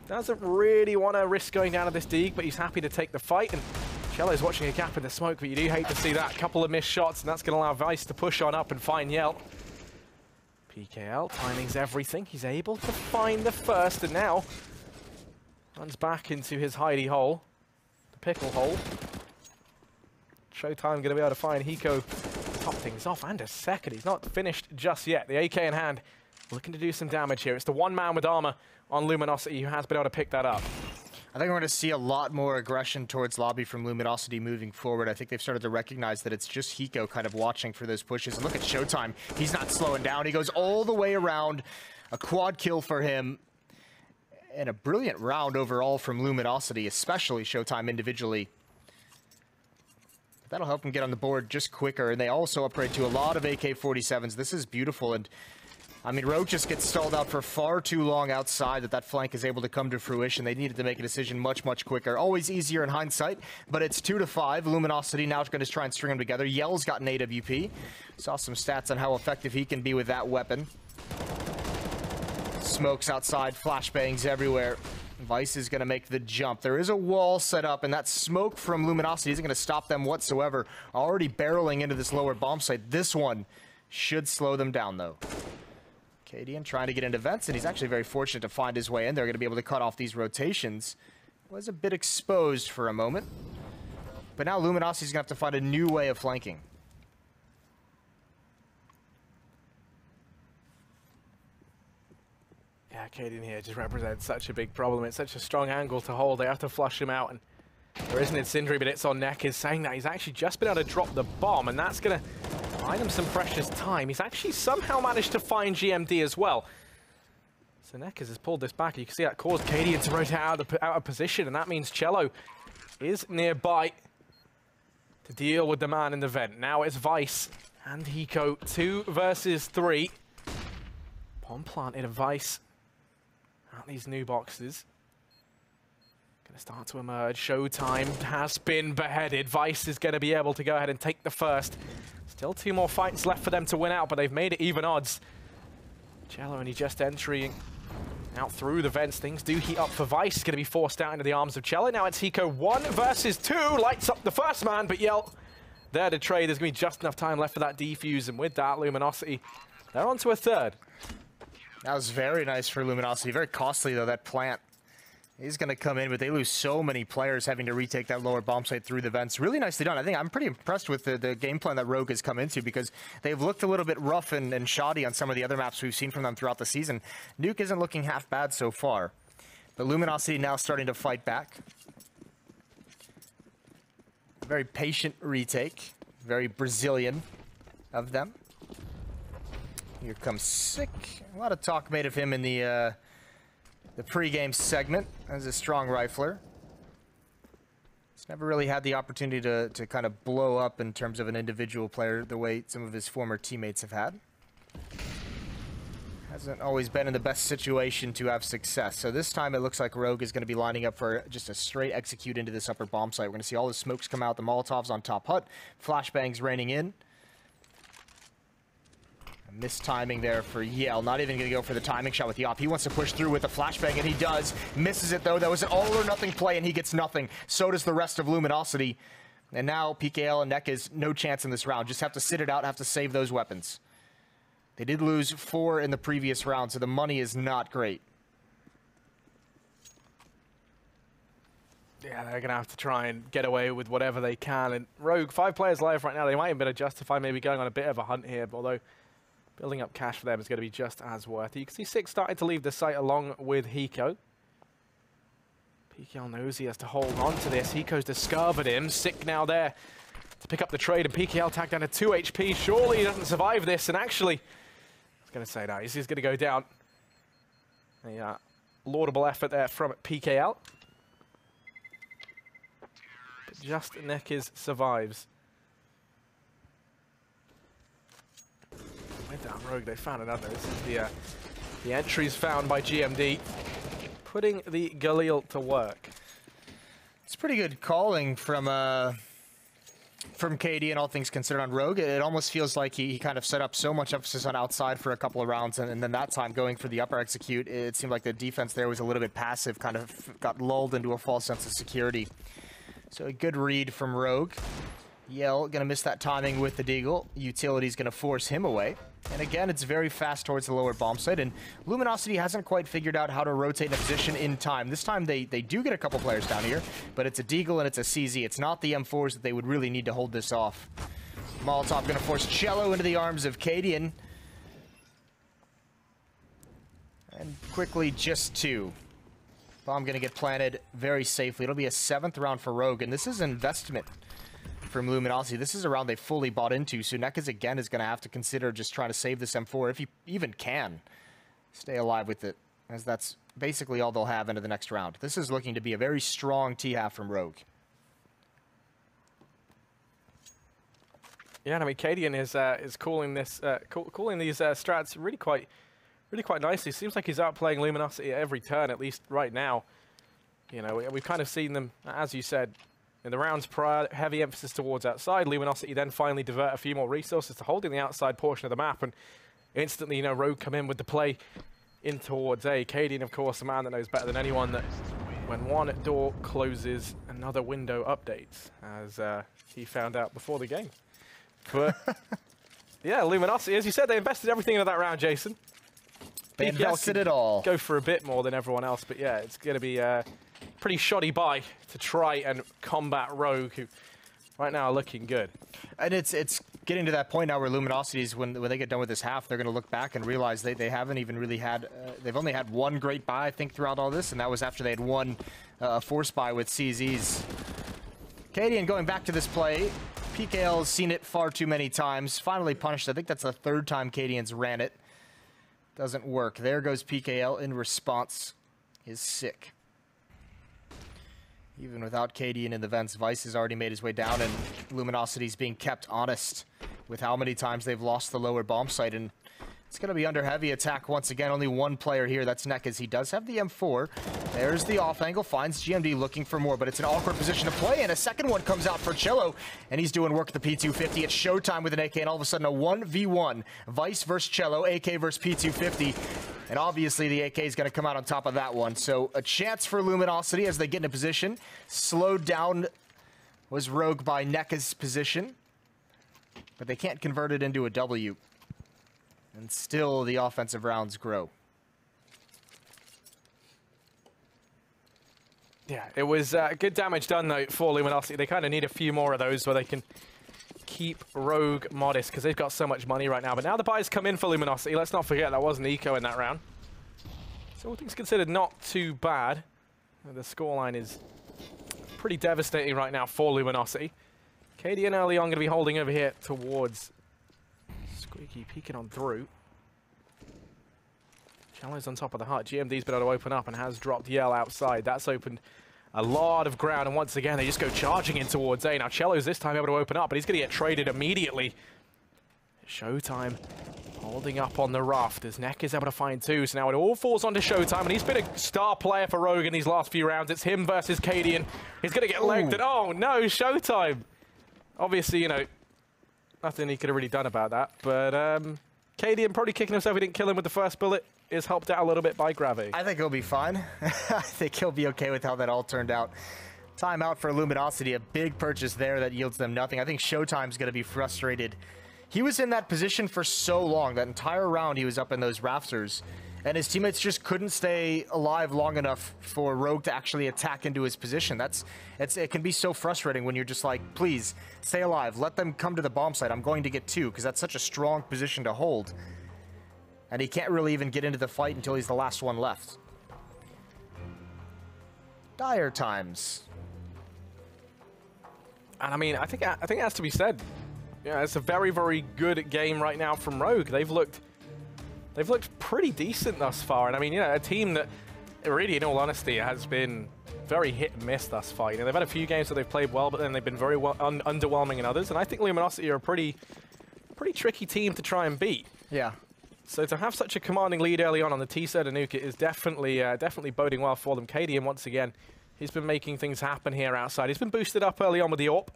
doesn't really want to risk going down to this Deag, but he's happy to take the fight. And Cello's watching a gap in the smoke, but you do hate to see that. Couple of missed shots, and that's going to allow Vice to push on up and find Yell. PKL, timing's everything. He's able to find the first, and now runs back into his hidey hole, the pickle hole. Showtime going to be able to find Hiko, top things off, and a second. He's not finished just yet. The AK in hand, looking to do some damage here. It's the one man with armor on Luminosity who has been able to pick that up. I think we're going to see a lot more aggression towards lobby from Luminosity moving forward. I think they've started to recognize that it's just Hiko kind of watching for those pushes. And look at Showtime. He's not slowing down. He goes all the way around. A quad kill for him. And a brilliant round overall from Luminosity, especially Showtime individually. That'll help him get on the board just quicker. And they also upgrade to a lot of AK-47s. This is beautiful. And I mean, Rogue just gets stalled out for far too long outside that flank is able to come to fruition. They needed to make a decision much, much quicker. Always easier in hindsight, but it's 2-5. Luminosity now going to try and string them together. Yell's got an AWP. Saw some stats on how effective he can be with that weapon. Smokes outside, flashbangs everywhere. Vice is going to make the jump. There is a wall set up, and that smoke from Luminosity isn't going to stop them whatsoever. Already barreling into this lower bomb site. This one should slow them down, though. Cadian trying to get into vents, and he's actually very fortunate to find his way in. They're going to be able to cut off these rotations. Was a bit exposed for a moment. But now Luminosity's going to have to find a new way of flanking. Yeah, Cadian here just represents such a big problem. It's such a strong angle to hold. They have to flush him out, and there isn't incendiary, but it's on Neck is saying that he's actually just been able to drop the bomb, and that's going to buy them some precious time. He's actually somehow managed to find GMD as well. So Neckers has pulled this back. You can see that caused Cadian to rotate out of position, and that means Cello is nearby to deal with the man in the vent. Now it's Vice and Hiko, 2 versus 3. Bomb planted, and Vice out these new boxes. Gonna start to emerge. Showtime has been beheaded. Vice is gonna be able to go ahead and take the first. Still 2 more fights left for them to win out, but they've made it even odds. Cello only just entering out through the vents. Things do heat up for Vice. He's gonna be forced out into the arms of Cello. Now it's Hiko, 1 versus 2. Lights up the first man, but Yell there to trade. There's gonna be just enough time left for that defuse, and with that, Luminosity, they're on to a third. That was very nice for Luminosity. Very costly, though, that plant. He's going to come in, but they lose so many players having to retake that lower bomb site through the vents. Really nicely done. I think I'm pretty impressed with the game plan that Rogue has come into, because they've looked a little bit rough and shoddy on some of the other maps we've seen from them throughout the season. Nuke isn't looking half bad so far, but Luminosity now starting to fight back. Very patient retake, very Brazilian of them. Here comes Sick. A lot of talk made of him in the pre-game segment as a strong rifler. He's never really had the opportunity to kind of blow up in terms of an individual player the way some of his former teammates have had. Hasn't always been in the best situation to have success. So this time it looks like Rogue is going to be lining up for just a straight execute into this upper bomb site. We're going to see all the smokes come out, the Molotovs on top hut, flashbangs raining in. Mistiming there for Yale. Not even going to go for the timing shot with the op. He wants to push through with the flashbang, and he does. Misses it, though. That was an all-or-nothing play, and he gets nothing. So does the rest of Luminosity. And now PKL and Neck is no chance in this round. Just have to sit it out, have to save those weapons. They did lose 4 in the previous round, so the money is not great. Yeah, they're going to have to try and get away with whatever they can. And Rogue, 5 players live right now. They might have been justify maybe going on a bit of a hunt here, although building up cash for them is going to be just as worth it. You can see Six starting to leave the site along with Hiko. PKL knows he has to hold on to this. Hiko's discovered him. Sick now there to pick up the trade, and PKL tagged down to 2 HP. Surely he doesn't survive this, and actually, I was going to say that. He's going to go down. A laudable effort there from PKL. But just Nekiz survives. With that Rogue, they found another. This is the entries found by GMD, putting the Galil to work. It's pretty good calling from KD and all things considered on Rogue. It almost feels like he kind of set up so much emphasis on outside for a couple of rounds, and then that time going for the upper execute, it seemed like the defense there was a little bit passive, kind of got lulled into a false sense of security. So a good read from Rogue. Yell gonna miss that timing with the Deagle. Utility's gonna force him away. And again, it's very fast towards the lower bomb site, and Luminosity hasn't quite figured out how to rotate in a position in time. This time they do get a couple players down here, but it's a Deagle and it's a CZ. It's not the M4s that they would really need to hold this off. Molotov gonna force Cello into the arms of Cadian. And quickly, just 2. Bomb gonna get planted very safely. It'll be a 7th round for Rogue, and this is an investment from Luminosity. This is a round they fully bought into, so Nekiz again is going to have to consider just trying to save this M4 if he even can stay alive with it, as that's basically all they'll have into the next round. This is looking to be a very strong T-half from Rogue. Yeah, and I mean, Cadian is calling this calling these strats really quite nicely. Seems like he's outplaying Luminosity at every turn, at least right now. You know, we've kind of seen them, as you said, in the rounds prior, heavy emphasis towards outside. Luminosity then finally divert a few more resources to holding the outside portion of the map, and instantly, you know, Rogue come in with the play in towards A. Cadian, of course, a man that knows better than anyone that when one door closes, another window updates, as he found out before the game. But yeah, Luminosity, as you said, they invested everything into that round, Jason. They invested it all. Go for a bit more than everyone else, but yeah, it's going to be pretty shoddy buy to try and combat Rogue, who right now are looking good. And it's getting to that point now where Luminosities, when they get done with this half, they're going to look back and realize they haven't even really had, they've only had one great buy, I think, throughout all this, and that was after they had won a force buy with CZs. Cadian going back to this play. PKL's seen it far too many times. Finally punished. I think that's the 3rd time Cadian's ran it. Doesn't work. There goes PKL in response. Is sick. Even without Cadian in the vents, Vice has already made his way down, and Luminosity's being kept honest with how many times they've lost the lower bomb site, and it's going to be under heavy attack once again. Only one player here, that's Nekiz. He does have the M4. There's the off angle, finds GMD looking for more, but it's an awkward position to play, and a second one comes out for Cello, and he's doing work at the P250. It's showtime with an AK, and all of a sudden a 1v1. Vice versus Cello, AK versus P250. And obviously the AK is going to come out on top of that one. So a chance for Luminosity as they get in a position. Slowed down was Rogue by Nekiz's position, but they can't convert it into a W. And still the offensive rounds grow. Yeah, it was good damage done, though, for Luminosity. They kind of need a few more of those where they can keep Rogue modest, because they've got so much money right now. But now the buys come in for Luminosity. Let's not forget that was an eco in that round. So all things considered, not too bad. The scoreline is pretty devastating right now for Luminosity. KDN early on going to be holding over here towards Squeaky, peeking on through. Cello's on top of the hut. GMD's been able to open up and has dropped Yell outside. That's opened a lot of ground, and once again, they just go charging in towards A. Now, Cello's this time able to open up, but he's going to get traded immediately. Showtime holding up on the rafters. Neck is able to find two, so now it all falls onto Showtime, and he's been a star player for Rogue in these last few rounds. It's him versus Cadian. He's going to get legged, and oh no, Showtime. Obviously, you know, nothing he could have really done about that, but Cadian probably kicking himself he didn't kill him with the first bullet. Is helped out a little bit by Gravity. I think he'll be fine. I think he'll be okay with how that all turned out. Timeout for Luminosity, a big purchase there that yields them nothing. I think Showtime's going to be frustrated. He was in that position for so long. That entire round he was up in those rafters, and his teammates just couldn't stay alive long enough for Rogue to actually attack into his position. It can be so frustrating when you're just like, please, stay alive. Let them come to the bomb site. I'm going to get two, because that's such a strong position to hold. And he can't really even get into the fight until he's the last one left. Dire times. And I mean, I think it has to be said. Yeah, it's a very, very good game right now from Rogue. They've looked pretty decent thus far. And I mean, you know, a team that really, in all honesty, has been very hit and miss thus far. You know, they've had a few games that they've played well, but then they've been very underwhelming in others. And I think Luminosity are a pretty tricky team to try and beat. Yeah. So to have such a commanding lead early on the T-Set and Nuke is definitely boding well for them. Cadian, once again, he's been making things happen here outside. He's been boosted up early on with the AWP.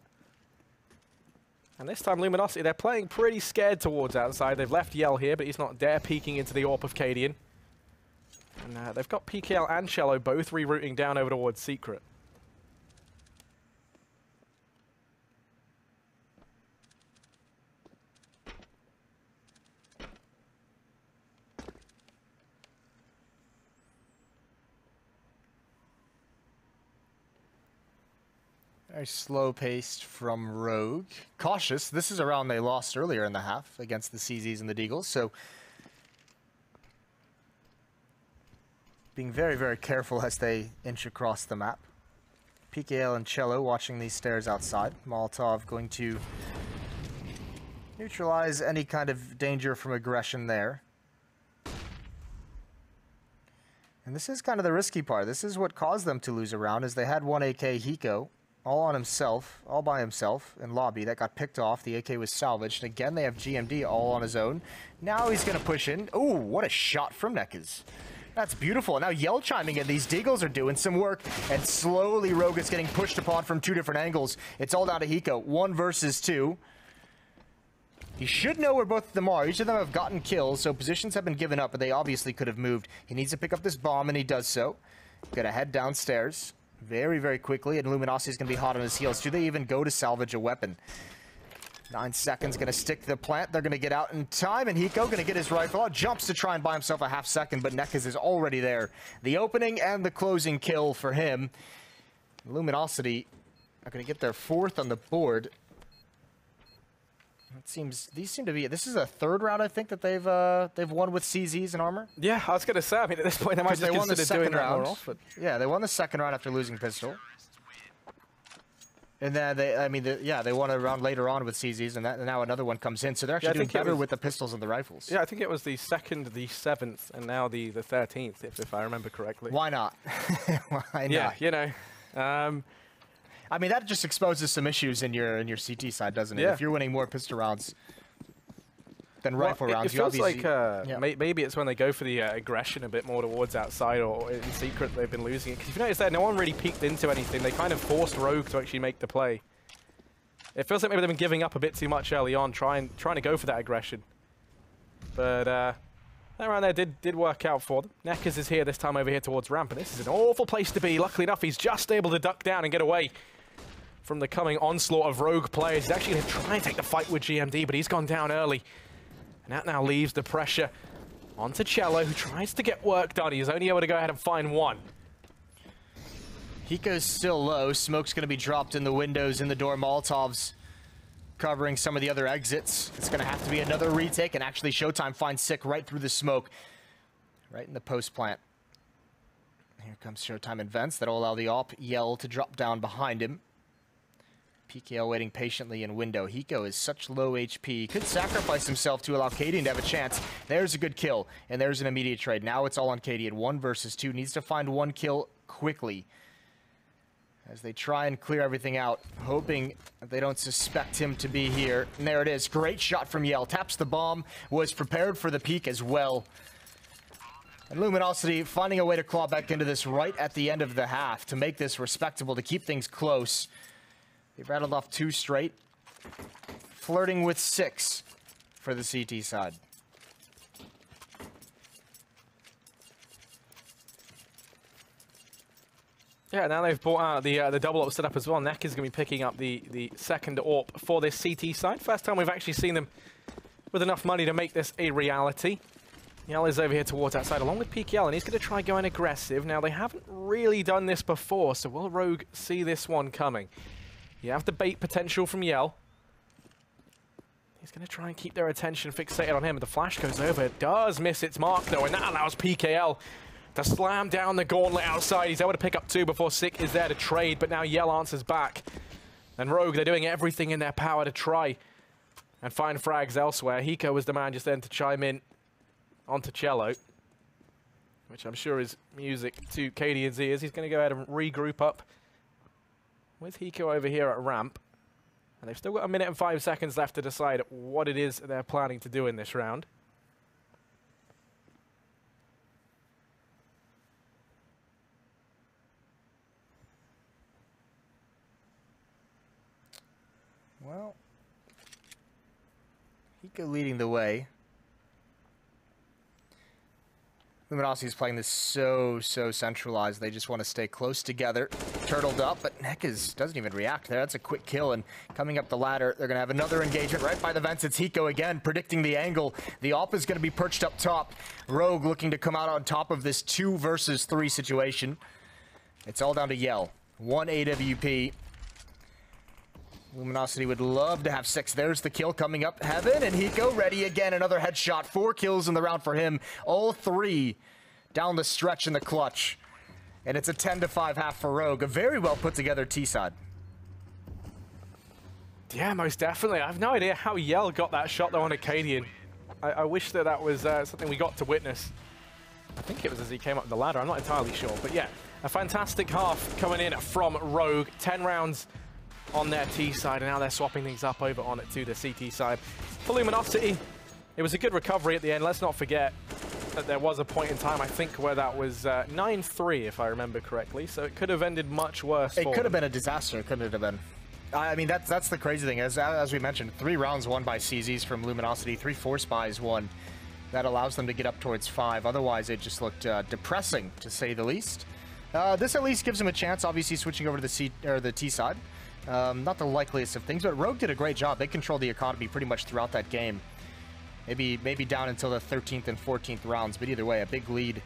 And this time, Luminosity, they're playing pretty scared towards outside. They've left Yell here, but he's not dare peeking into the AWP of Cadian. And they've got PKL and Cello both rerouting down over towards Secret. Very slow-paced from Rogue. Cautious. This is a round they lost earlier in the half against the CZs and the Deagles, so being very, very careful as they inch across the map. PKL and Cello watching these stairs outside. Molotov going to neutralize any kind of danger from aggression there. And this is kind of the risky part. This is what caused them to lose a round, is they had one AK Hiko all on himself, all by himself in lobby. That got picked off. The AK was salvaged. And again, they have GMD all on his own. Now he's going to push in. Ooh, what a shot from Nekkes. That's beautiful. Now Yell chiming in. These Deagles are doing some work. And slowly Rogue is getting pushed upon from two different angles. It's all down to Hiko. 1 versus 2. He should know where both of them are. Each of them have gotten kills, so positions have been given up, but they obviously could have moved. He needs to pick up this bomb, and he does so. Gonna head downstairs very, very quickly, and Luminosity is going to be hot on his heels. Do they even go to salvage a weapon? 9 seconds, going to stick the plant. They're going to get out in time, and Hiko going to get his rifle out. Jumps to try and buy himself a half second, but Nekkes is already there. The opening and the closing kill for him. Luminosity are going to get their 4th on the board. These seem to be. This is a 3rd round, I think, that they've won with CZs and armor. Yeah, I was going to say. I mean, at this point, they might just consider doing that more often. Yeah, they won the 2nd round after losing pistol, and then they won a round later on with CZs, and now another one comes in. So they're actually doing better with the pistols and the rifles. Yeah, I think it was the 2nd, the 7th, and now the 13th, if I remember correctly. Why not? Why not? Yeah, you know. I mean, that just exposes some issues in your CT side, doesn't it? Yeah. If you're winning more pistol rounds than rifle rounds, it feels like maybe it's when they go for the aggression a bit more towards outside, or in secret they've been losing it. Because if you notice there, no one really peeked into anything. They kind of forced Rogue to actually make the play. It feels like maybe they've been giving up a bit too much early on, trying to go for that aggression. But that round there did work out for them. Nekkes is here this time over here towards ramp, and this is an awful place to be. Luckily enough, he's just able to duck down and get away from the coming onslaught of Rogue players. He's actually going to try and take the fight with GMD, but he's gone down early. And that now leaves the pressure onto Cello, who tries to get work done. He's only able to go ahead and find one. Hiko's still low. Smoke's going to be dropped in the windows, in the door. Molotov's covering some of the other exits. It's going to have to be another retake, and actually Showtime finds Sick right through the smoke, right in the post plant. Here comes Showtime and Vents. That'll allow the AWP Yell to drop down behind him. PKL waiting patiently in window. Hiko is such low HP. He could sacrifice himself to allow Cadian to have a chance. There's a good kill, and there's an immediate trade. Now it's all on Cadian. 1 versus 2. Needs to find 1 kill quickly as they try and clear everything out, hoping that they don't suspect him to be here. And there it is. Great shot from Yell. Taps the bomb. Was prepared for the peek as well. And Luminosity finding a way to claw back into this right at the end of the half to make this respectable, to keep things close. They've rattled off 2 straight, flirting with 6 for the CT side. Yeah, now they've brought out the double up setup as well. Nuke is going to be picking up the second AWP for this CT side. First time we've actually seen them with enough money to make this a reality. Yell is over here towards that side along with PKL, and he's going to try going aggressive. Now, they haven't really done this before, so will Rogue see this one coming? You have the bait potential from Yell. He's going to try and keep their attention fixated on him, but the flash goes over. It does miss its mark, though, and that allows PKL to slam down the gauntlet outside. He's able to pick up 2 before Sick is there to trade, but now Yell answers back. And Rogue, they're doing everything in their power to try and find frags elsewhere. Hiko was the man just then to chime in onto Cello, which I'm sure is music to Cadian's ears. He's going to go ahead and regroup up with Hiko over here at ramp. And they've still got 1 minute and 5 seconds left to decide what it is they're planning to do in this round. Well, Hiko leading the way. Luminosity is playing this so centralized. They just want to stay close together. Turtled up, but Nuke doesn't even react there. That's a quick kill, and coming up the ladder, they're going to have another engagement right by the vents. It's Hiko again, predicting the angle. The AWP is going to be perched up top. Rogue looking to come out on top of this 2 versus 3 situation. It's all down to Yell. 1 AWP. Luminosity would love to have 6. There's the kill coming up. Heaven and Hiko ready again. Another headshot. 4 kills in the round for him. All 3 down the stretch in the clutch. And it's a 10-5 half for Rogue. A very well put together T-side. Yeah, most definitely. I have no idea how Yell got that shot though on Acadian. I wish that was something we got to witness. I think it was as he came up the ladder. I'm not entirely sure. But yeah, a fantastic half coming in from Rogue. 10 rounds on their T side, and now they're swapping things up over on it to the CT side. For Luminosity, it was a good recovery at the end. Let's not forget that there was a point in time, I think, where that was 9-3, if I remember correctly, so it could have ended much worse. It could have been a disaster, couldn't it have been? I mean, that's the crazy thing. As we mentioned, 3 rounds won by CZs from Luminosity, 3 force buys won. That allows them to get up towards 5. Otherwise, it just looked depressing, to say the least. This at least gives them a chance, obviously, switching over to the T side. Not the likeliest of things, but Rogue did a great job. They controlled the economy pretty much throughout that game. Maybe down until the 13th and 14th rounds, but either way, a big lead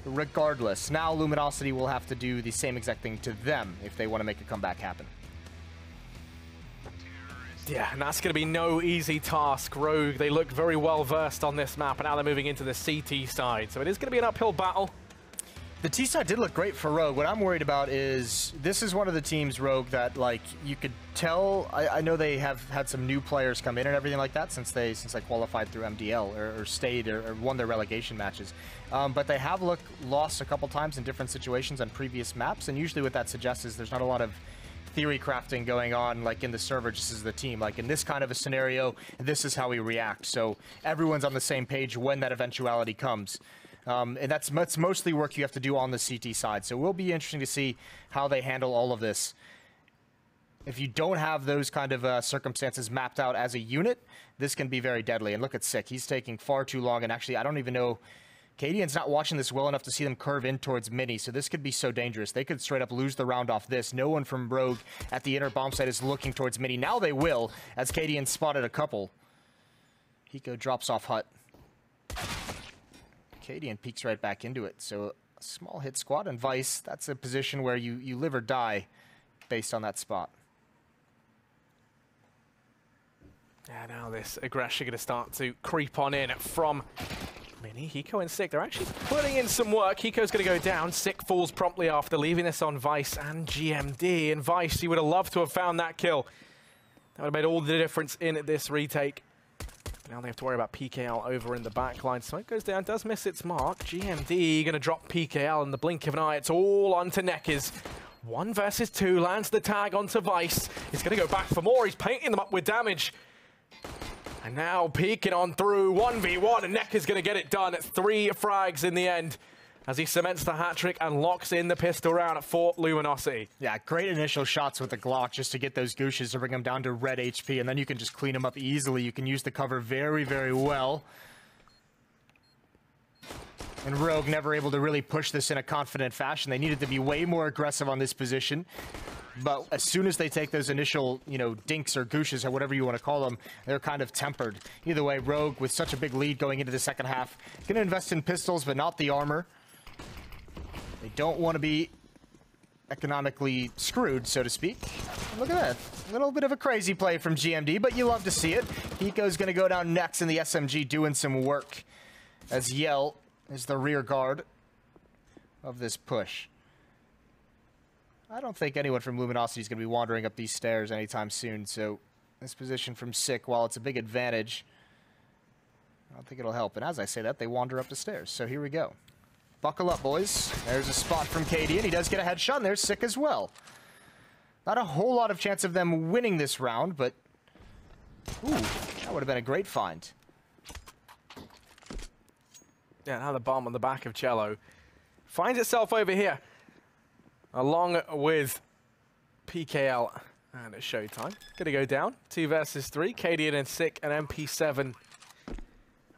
regardless. Now Luminosity will have to do the same exact thing to them if they want to make a comeback happen. Yeah, and that's going to be no easy task. Rogue, they look very well versed on this map, and now they're moving into the CT side, so it is going to be an uphill battle. The T side did look great for Rogue. What I'm worried about is this is one of the teams, Rogue, that like you could tell. I know they have had some new players come in and everything like that since they qualified through MDL or stayed or won their relegation matches. But they have lost a couple times in different situations on previous maps, and usually what that suggests is there's not a lot of theory crafting going on like in the server just as the team. Like in this kind of a scenario, this is how we react. So everyone's on the same page when that eventuality comes. And that's mostly work you have to do on the CT side. So it will be interesting to see how they handle all of this. If you don't have those kind of circumstances mapped out as a unit, this can be very deadly. And look at Sick. He's taking far too long. And actually, I don't even know. Cadian's not watching this well enough to see them curve in towards Mini. So this could be so dangerous. They could straight up lose the round off this. No one from Rogue at the inner bomb site is looking towards Mini. Now they will, as Cadian spotted a couple. Hiko drops off hut. Cadian peeks right back into it, so Small hit squad, and Vice, that's a position where you live or die based on that spot. Yeah, now this aggression going to start to creep on in from Mini. Hiko and Sick, they're actually putting in some work. Hiko's going to go down. Sick falls promptly after, leaving this on Vice and GMD. And Vice, you would have loved to have found that kill. That would have made all the difference in this retake. Now they have to worry about PKL over in the backline. Smoke goes down, does miss its mark. GMD going to drop PKL in the blink of an eye. It's all onto Neckers. 1 versus 2, lands the tag onto Vice. He's going to go back for more. He's painting them up with damage. And now peeking on through 1v1, and Necker's going to get it done. 3 frags in the end as he cements the hat-trick and locks in the pistol round for Luminosity. Yeah, great initial shots with the Glock just to get those Gooshes to bring them down to red HP, and then you can just clean them up easily. You can use the cover very, very well. And Rogue never able to really push this in a confident fashion. They needed to be way more aggressive on this position. But as soon as they take those initial, dinks or gooshes or whatever you want to call them, they're kind of tempered. Either way, Rogue, with such a big lead going into the second half, going to invest in pistols, but not the armor. They don't want to be economically screwed, so to speak. Look at that. A little bit of a crazy play from GMD, but you love to see it. Hiko's going to go down next in the SMG doing some work as Yell is the rear guard of this push. I don't think anyone from Luminosity is going to be wandering up these stairs anytime soon, so this position from Sick, while it's a big advantage, I don't think it'll help. And as I say that, they wander up the stairs, so here we go. Buckle up, boys. There's a spot from KD, and he does get a headshot, and there's Sick as well. Not a whole lot of chance of them winning this round, but ooh, that would have been a great find. Yeah, now the bomb on the back of Cello finds itself over here, along with PKL, and it's showtime. Gonna go down, 2 versus 3, KD and Sick, an MP7, and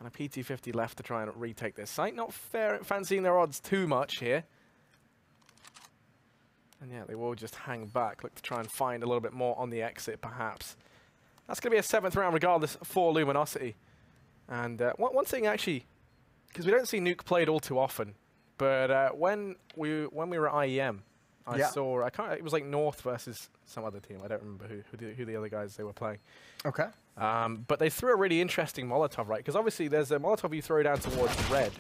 a PT50 left to try and retake this site. Not fancying their odds too much here. And yeah, they will just hang back, look to try and find a little bit more on the exit, perhaps. That's gonna be a 7th round regardless for Luminosity. And one thing actually, because we don't see Nuke played all too often, but when we were at IEM, I saw, it was like North versus some other team. I don't remember who the other guys they were playing. Okay. But they threw a really interesting Molotov, right? Because obviously there's a Molotov you throw down towards red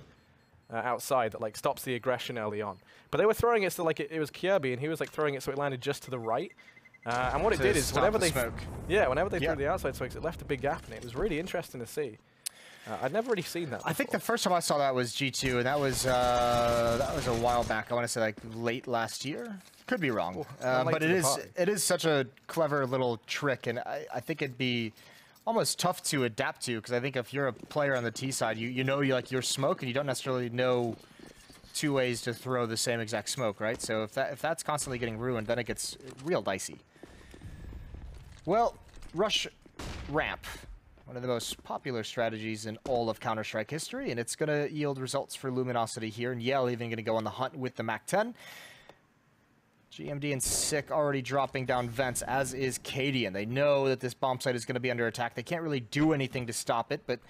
outside that like stops the aggression early on. But they were throwing it so like it was Kirby, and he was like throwing it so it landed just to the right. And what it did is whenever they threw the outside smokes, it left a big gap in it. It was really interesting to see. I'd never really seen that before. I think the first time I saw that was G2, and that was a while back. I want to say like late last year. Could be wrong, but it is such a clever little trick, and I think it'd be almost tough to adapt to, because I think if you're a player on the T side, you know like your smoke, and you don't necessarily know 2 ways to throw the same exact smoke, right? So if that's constantly getting ruined, then it gets real dicey. Well, rush ramp. One of the most popular strategies in all of Counter-Strike history, and it's going to yield results for Luminosity here. And Yell even going to go on the hunt with the MAC-10. GMD and Sick already dropping down vents, as is KD, and they know that this bomb site is going to be under attack. They can't really do anything to stop it, but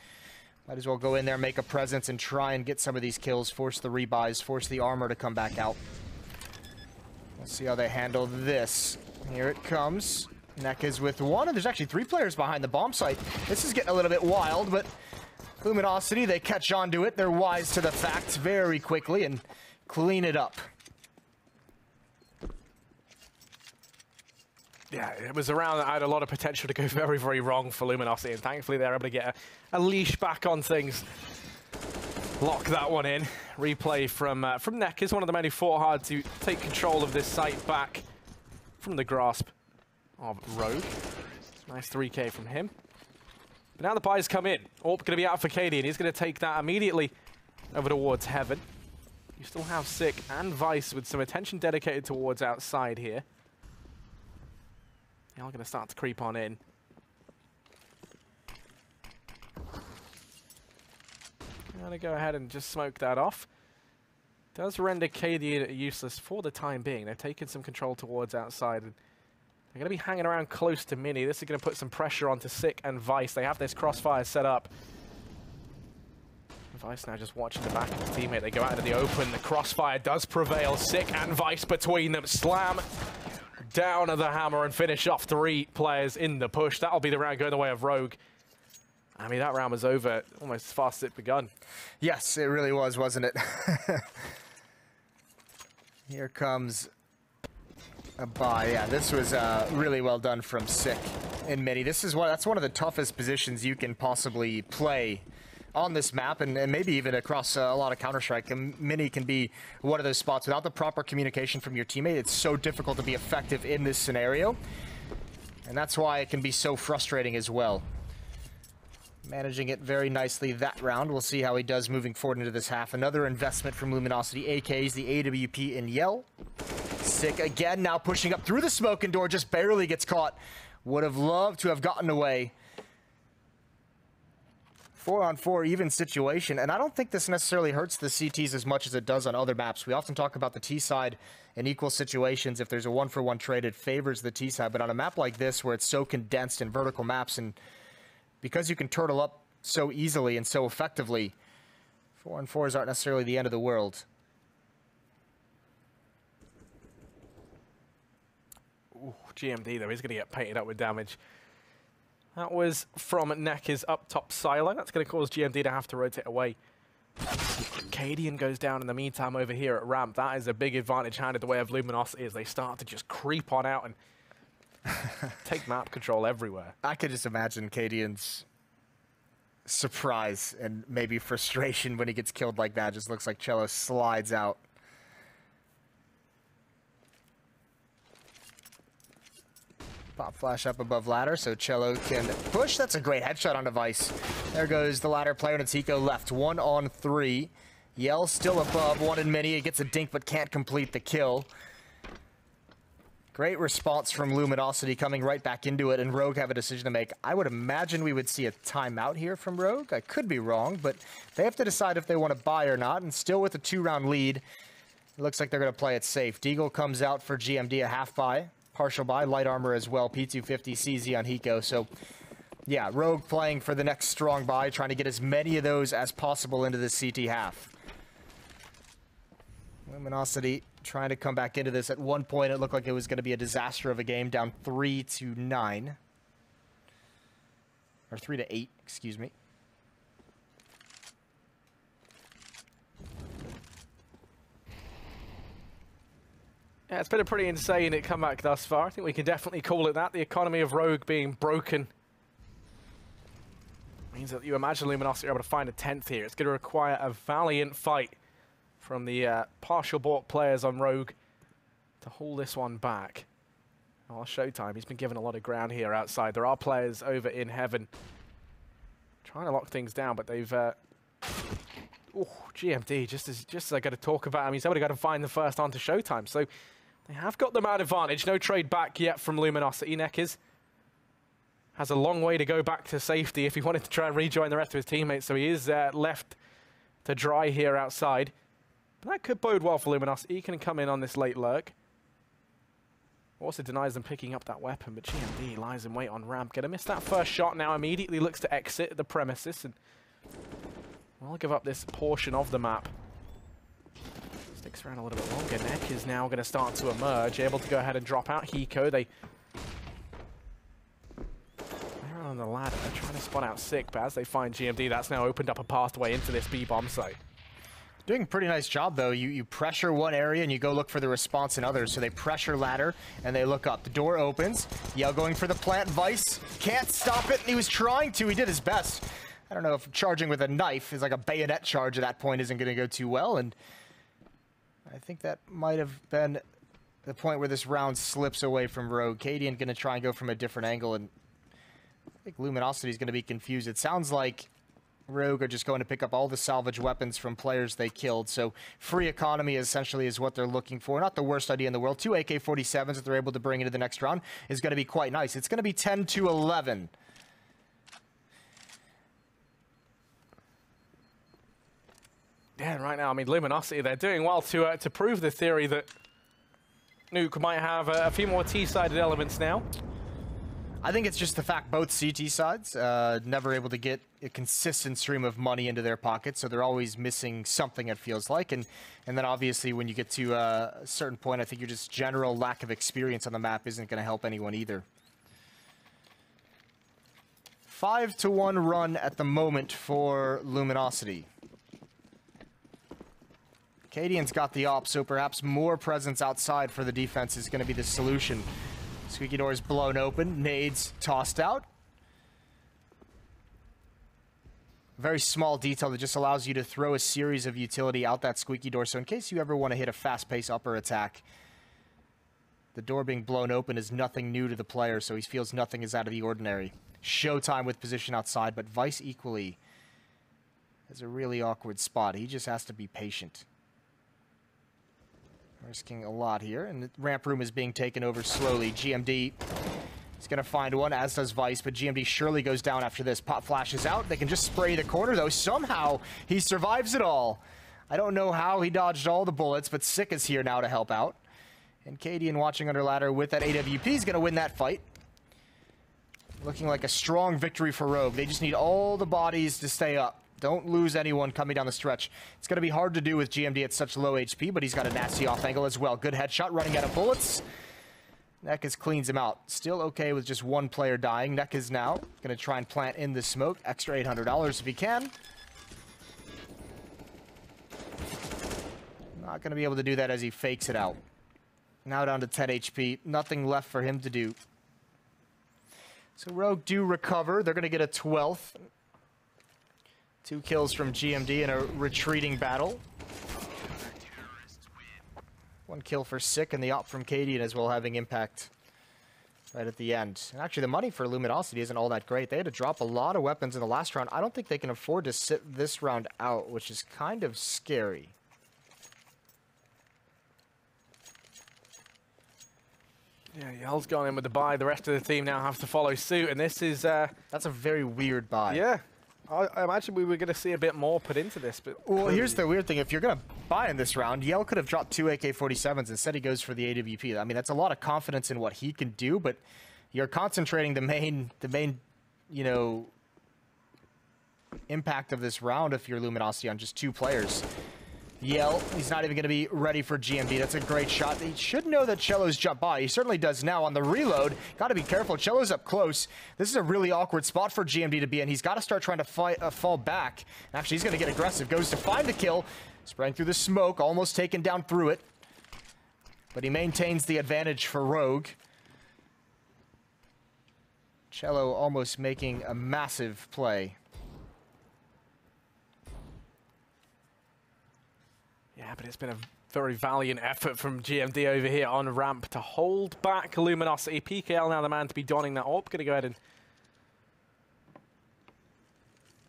might as well go in there, make a presence, and try and get some of these kills, force the rebuys, force the armor to come back out. Let's see how they handle this. Here it comes. Neck is with 1, and there's actually 3 players behind the bomb site. This is getting a little bit wild, but Luminosity, they catch on to it. They're wise to the facts very quickly and clean it up. Yeah, it was a round that had a lot of potential to go very, very wrong for Luminosity, and thankfully they're able to get a leash back on things. Lock that one in. Replay from Neck is one of the men who fought hard to take control of this site back from the grasp of Rogue. Nice 3K from him. But now the buys come in. Orp going to be out for KD, and he's going to take that immediately over towards Heaven. You still have Sick and Vice with some attention dedicated towards outside here. They're going to start to creep on in. I'm going to go ahead and just smoke that off. Does render KD useless for the time being. They've taken some control towards outside. And they're going to be hanging around close to Mini. This is going to put some pressure onto Sick and Vice. They have this crossfire set up. Vice now just watching the back of his teammate. They go out into the open. The crossfire does prevail. Sick and Vice between them. Slam down at the hammer and finish off 3 players in the push. That'll be the round going the way of Rogue. I mean, that round was over almost as fast as it begun. Yes, it really was, wasn't it? Here comes a buy. Yeah, this was really well done from Sick and Mini. That's one of the toughest positions you can possibly play on this map, and maybe even across a lot of Counter-Strike. Mini can be one of those spots. Without the proper communication from your teammate, it's so difficult to be effective in this scenario. And that's why it can be so frustrating as well. Managing it very nicely that round. We'll see how he does moving forward into this half. Another investment from Luminosity. AKs, the AWP in Yell. Sick again, now pushing up through the smoking door, just barely gets caught. Would have loved to have gotten away. 4-on-4 even situation, and I don't think this necessarily hurts the CTs as much as it does on other maps. We often talk about the T side in equal situations. If there's a 1-for-1 trade, it favors the T side, but on a map like this where it's so condensed in vertical maps, and because you can turtle up so easily and so effectively, 4-on-4s aren't necessarily the end of the world. Ooh, GMD though, he's going to get painted up with damage. That was from Nekker's up top silo. That's going to cause GMD to have to rotate away. Cadian goes down in the meantime over here at ramp. That is a big advantage handed the way of Luminosity as they start to just creep on out and take map control everywhere. I could just imagine Cadian's surprise and maybe frustration when he gets killed like that. Just looks like Cello slides out. Pop flash up above ladder so Cello can push. That's a great headshot on device. There goes the ladder player, and it's Hiko left. 1-on-3. Yell still above. 1 in Mini. It gets a dink but can't complete the kill. Great response from Luminosity coming right back into it, and Rogue have a decision to make. I would imagine we would see a timeout here from Rogue. I could be wrong, but they have to decide if they want to buy or not, and still with a 2-round lead, it looks like they're going to play it safe. Deagle comes out for GMD, a half buy. Partial buy, light armor as well, P250, CZ on Hiko. So, yeah, Rogue playing for the next strong buy, trying to get as many of those as possible into the CT half. Luminosity trying to come back into this. At one point, it looked like it was going to be a disaster of a game, down 3-9. Or 3-8, excuse me. Yeah, it's been a pretty insane comeback thus far. I think we can definitely call it that. The economy of Rogue being broken means that you imagine Luminosity are able to find a 10th here. It's going to require a valiant fight from the partial bought players on Rogue to haul this one back. Oh, Showtime, he's been given a lot of ground here outside. There are players over in Heaven trying to lock things down, but they've... Ooh, GMD, just as I got to talk about him, he's able to go and find the first onto Showtime. So they have got the man advantage. No trade back yet from Luminosity. Nekkers has a long way to go back to safety if he wanted to try and rejoin the rest of his teammates. So he is left to dry here outside. But that could bode well for Luminosity. He can come in on this late lurk. Also denies them picking up that weapon, but GMD lies in wait on ramp. Gonna miss that first shot now. Immediately looks to exit the premises and we'll give up this portion of the map. Sticks around a little bit longer. Neck is now going to start to emerge, able to go ahead and drop out Hiko. They're on the ladder. They're trying to spot out Sick, but as they find GMD, that's now opened up a pathway into this B-bomb site. Doing a pretty nice job, though. You pressure one area and you go look for the response in others. So they pressure ladder and they look up. The door opens. Yell going for the plant. Vice can't stop it, and he was trying to. He did his best. I don't know if charging with a knife is like a bayonet charge at that point isn't going to go too well, and I think that might have been the point where this round slips away from Rogue. Cadian going to try and go from a different angle, and I think Luminosity is going to be confused. It sounds like Rogue are just going to pick up all the salvage weapons from players they killed, so free economy essentially is what they're looking for. Not the worst idea in the world. 2 AK-47s that they're able to bring into the next round is going to be quite nice. It's going to be 10-11. Yeah, right now, I mean, Luminosity, they're doing well to prove the theory that Nuke might have a few more T-sided elements now. I think it's just the fact both CT sides never able to get a consistent stream of money into their pockets, so they're always missing something, it feels like. And then obviously when you get to a certain point, I think your just general lack of experience on the map isn't going to help anyone either. 5-1 run at the moment for Luminosity. Cadian's got the op, so perhaps more presence outside for the defense is going to be the solution. Squeaky door is blown open, nades tossed out. Very small detail that just allows you to throw a series of utility out that squeaky door, so in case you ever want to hit a fast-paced upper attack, the door being blown open is nothing new to the player, so he feels nothing is out of the ordinary. Showtime with position outside, but Vice equally has a really awkward spot. He just has to be patient. Risking a lot here, and the ramp room is being taken over slowly. GMD is going to find one, as does Vice, but GMD surely goes down after this. Pop flashes out. They can just spray the corner, though. Somehow, he survives it all. I don't know how he dodged all the bullets, but Sick is here now to help out. And Cadian watching under ladder with that AWP is going to win that fight. Looking like a strong victory for Rogue. They just need all the bodies to stay up. Don't lose anyone coming down the stretch. It's going to be hard to do with GMD at such low HP, but he's got a nasty off angle as well. Good headshot, running out of bullets. Nekkis cleans him out. Still okay with just one player dying. Nekkis now going to try and plant in the smoke. Extra $800 if he can. Not going to be able to do that as he fakes it out. Now down to 10 HP. Nothing left for him to do. So Rogue do recover. They're going to get a 12th. 2 kills from GMD in a retreating battle. 1 kill for Sick, and the op from Cadian as well having impact right at the end. And actually, the money for Luminosity isn't all that great. They had to drop a lot of weapons in the last round. I don't think they can afford to sit this round out, which is kind of scary. Yeah, Yell's gone in with the buy. The rest of the team now have to follow suit, and this is... That's a very weird buy. Yeah. I imagine we were going to see a bit more put into this, but... Well, here's the weird thing. If you're going to buy in this round, Yell could have dropped 2 AK-47s. Instead, he goes for the AWP. I mean, that's a lot of confidence in what he can do, but you're concentrating the main, you know, impact of this round if you're Luminosity on just 2 players. Yell, he's not even going to be ready for GMD. That's a great shot. He should know that Cello's jumped by. He certainly does now on the reload. Got to be careful. Cello's up close. This is a really awkward spot for GMD to be in. He's got to start trying to fall back. Actually, he's going to get aggressive. Goes to find the kill. Spraying through the smoke. Almost taken down through it. But he maintains the advantage for Rogue. Cello almost making a massive play. Yeah, but it's been a very valiant effort from GMD over here on ramp to hold back Luminosity. PKL now the man to be donning that op. Going to go ahead and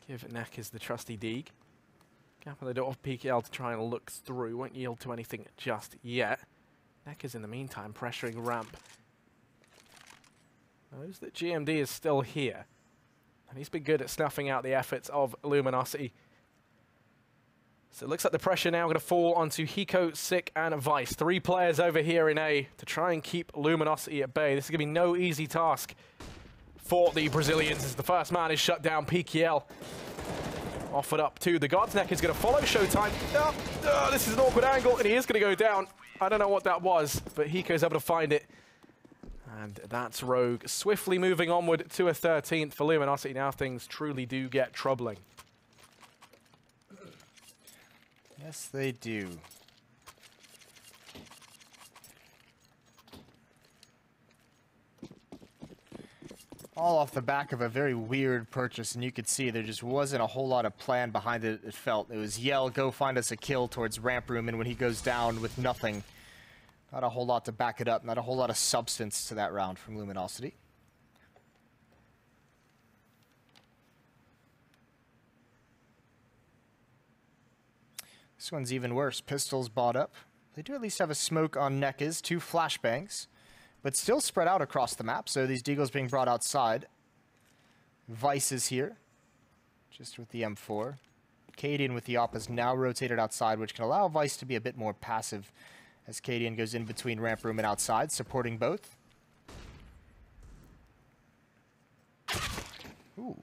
give Nekkis the trusty dig. Gap on the door of PKL to try and look through. Won't yield to anything just yet. Nekkis in the meantime pressuring ramp. Knows that GMD is still here. And he's been good at snuffing out the efforts of Luminosity. So it looks like the pressure now going to fall onto Hiko, Sick, and Vice. 3 players over here in A to try and keep Luminosity at bay. This is going to be no easy task for the Brazilians as the first man is shut down. PKL offered up to the gods. Nekkis going to follow Showtime. This is an awkward angle, and he is going to go down. I don't know what that was, but Hiko's able to find it. And that's Rogue swiftly moving onward to a 13th for Luminosity. Now things truly do get troubling. Yes, they do. All off the back of a very weird purchase, and you could see there just wasn't a whole lot of plan behind it, it felt. It was Yell, go find us a kill towards ramp room, and when he goes down with nothing, not a whole lot to back it up, not a whole lot of substance to that round from Luminosity. This one's even worse. Pistols bought up. They do at least have a smoke on Nekkis, 2 flashbangs, but still spread out across the map, so these deagles being brought outside. Vice is here, just with the M4. Cadian with the op is now rotated outside, which can allow Vice to be a bit more passive as Cadian goes in between ramp room and outside, supporting both. Ooh,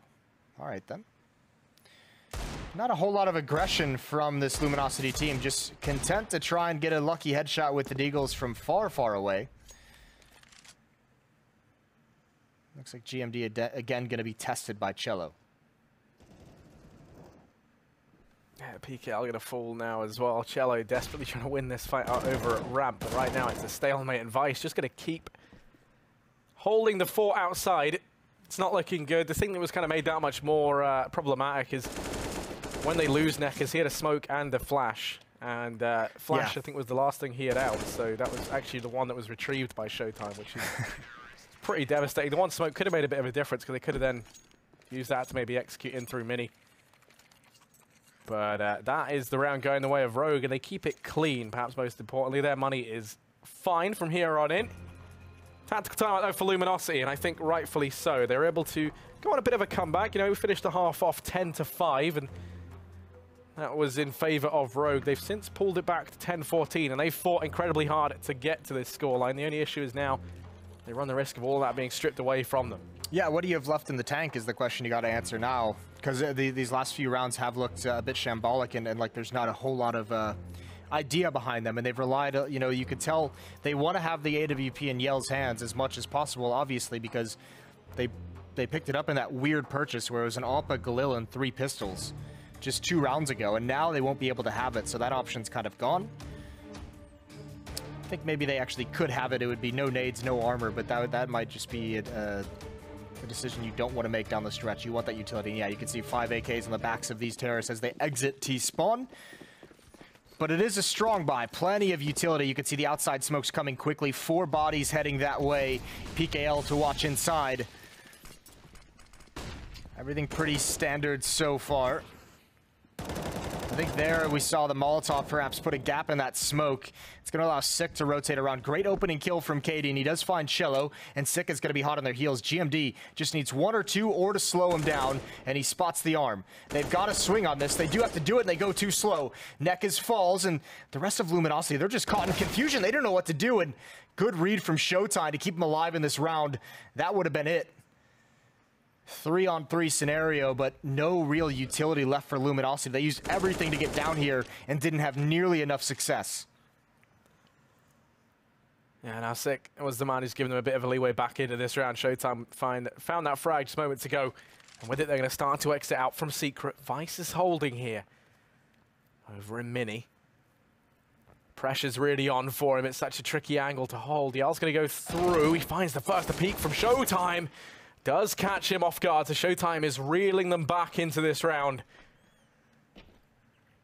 all right then. Not a whole lot of aggression from this Luminosity team, just content to try and get a lucky headshot with the Deagles from far, far away. Looks like GMD again going to be tested by Cello. Yeah, PKL going to fall now as well. Cello desperately trying to win this fight out over at ramp, but right now it's a stalemate, and Vice just going to keep holding the fort outside. It's not looking good. The thing that was kind of made that much more problematic is when they lose Neckers, he had a smoke and a flash. And flash, I think, was the last thing he had out. So that was actually the one that was retrieved by Showtime, which is pretty devastating. The one smoke could have made a bit of a difference because they could have then used that to maybe execute in through Mini. But that is the round going the way of Rogue, and they keep it clean, perhaps most importantly. Their money is fine from here on in. Tactical timeout, though, for Luminosity, and I think rightfully so. They're able to go on a bit of a comeback. You know, we finished the half off 10-5, and that was in favor of Rogue. They've since pulled it back to 10-14, and they've fought incredibly hard to get to this scoreline. The only issue is now they run the risk of all that being stripped away from them. Yeah, what do you have left in the tank is the question you got to answer now. Because these last few rounds have looked a bit shambolic, and like there's not a whole lot of idea behind them. And they've relied, you know, you could tell they want to have the AWP in Yell's hands as much as possible, obviously, because they picked it up in that weird purchase where it was an AWPA, Galil, and 3 pistols just 2 rounds ago. And now they won't be able to have it, so that option's kind of gone. I think maybe they actually could have it. It would be no nades, no armor, but that might just be a decision you don't want to make down the stretch. You want that utility. And yeah, you can see 5 AKs on the backs of these terrorists as they exit T-spawn. But it is a strong buy. Plenty of utility. You can see the outside smokes coming quickly. 4 bodies heading that way. PKL to watch inside. Everything pretty standard so far. I think there we saw the Molotov perhaps put a gap in that smoke. It's going to allow Sick to rotate around. Great opening kill from Katie, and he does find Cello, and Sick is going to be hot on their heels. GMD just needs 1 or 2 or to slow him down, and he spots the arm. They've got to swing on this. They do have to do it, and they go too slow. Neckers falls, and the rest of Luminosity, they're just caught in confusion. They don't know what to do, and good read from Showtime to keep them alive in this round. That would have been it. 3-on-3 scenario, but no real utility left for Luminosity. They used everything to get down here and didn't have nearly enough success. Yeah, now Sick was the man who's given them a bit of a leeway back into this round. Showtime found that frag just moments ago, and with it they're going to start to exit out from Secret. Vice is holding here over in Mini. Pressure's really on for him. It's such a tricky angle to hold. Yell's going to go through. He finds the first peek from Showtime. Does catch him off guard, so Showtime is reeling them back into this round.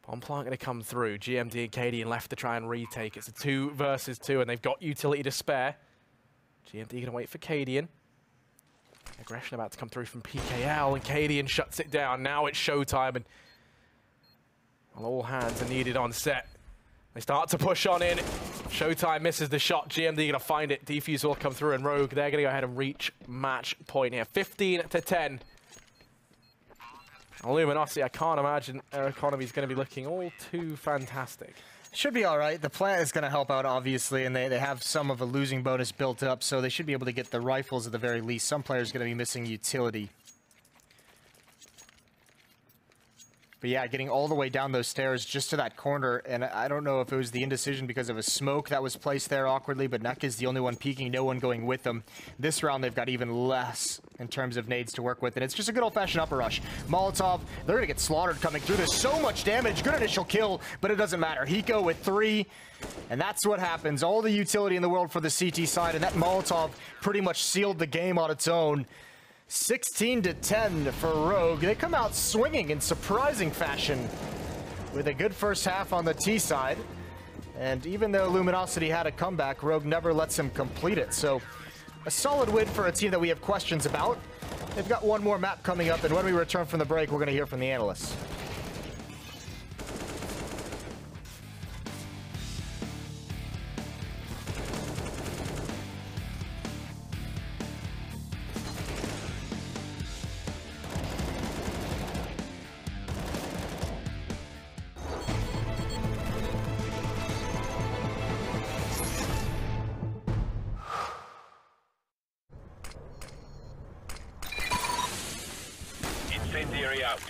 Bomb plant going to come through. GMD and Katie left to try and retake. It's a 2 versus 2, and they've got utility to spare. GMD going to wait for Cadian. Aggression about to come through from PKL, and Cadian shuts it down. Now it's Showtime, and well, all hands are needed on set. They start to push on in. Showtime misses the shot. GMD going to find it. Defuse will come through, and Rogue, they're going to go ahead and reach match point here. 15-10. Luminosity, I can't imagine their economy is going to be looking all too fantastic. Should be all right. The plant is going to help out, obviously, and they have some of a losing bonus built up, so they should be able to get the rifles at the very least. Some players are going to be missing utility. But yeah, getting all the way down those stairs just to that corner, and I don't know if it was the indecision because of a smoke that was placed there awkwardly, but Nuke is the only one peeking, no one going with them. This round, they've got even less in terms of nades to work with, and it's just a good old-fashioned upper rush. Molotov, they're going to get slaughtered coming through. There's so much damage. Good initial kill, but it doesn't matter. Hiko with 3, and that's what happens. All the utility in the world for the CT side, and that Molotov pretty much sealed the game on its own. 16-10 for Rogue. They come out swinging in surprising fashion with a good first half on the T side. And even though Luminosity had a comeback, Rogue never lets them complete it. So a solid win for a team that we have questions about. They've got one more map coming up, and when we return from the break, we're going to hear from the analysts. incendiary out.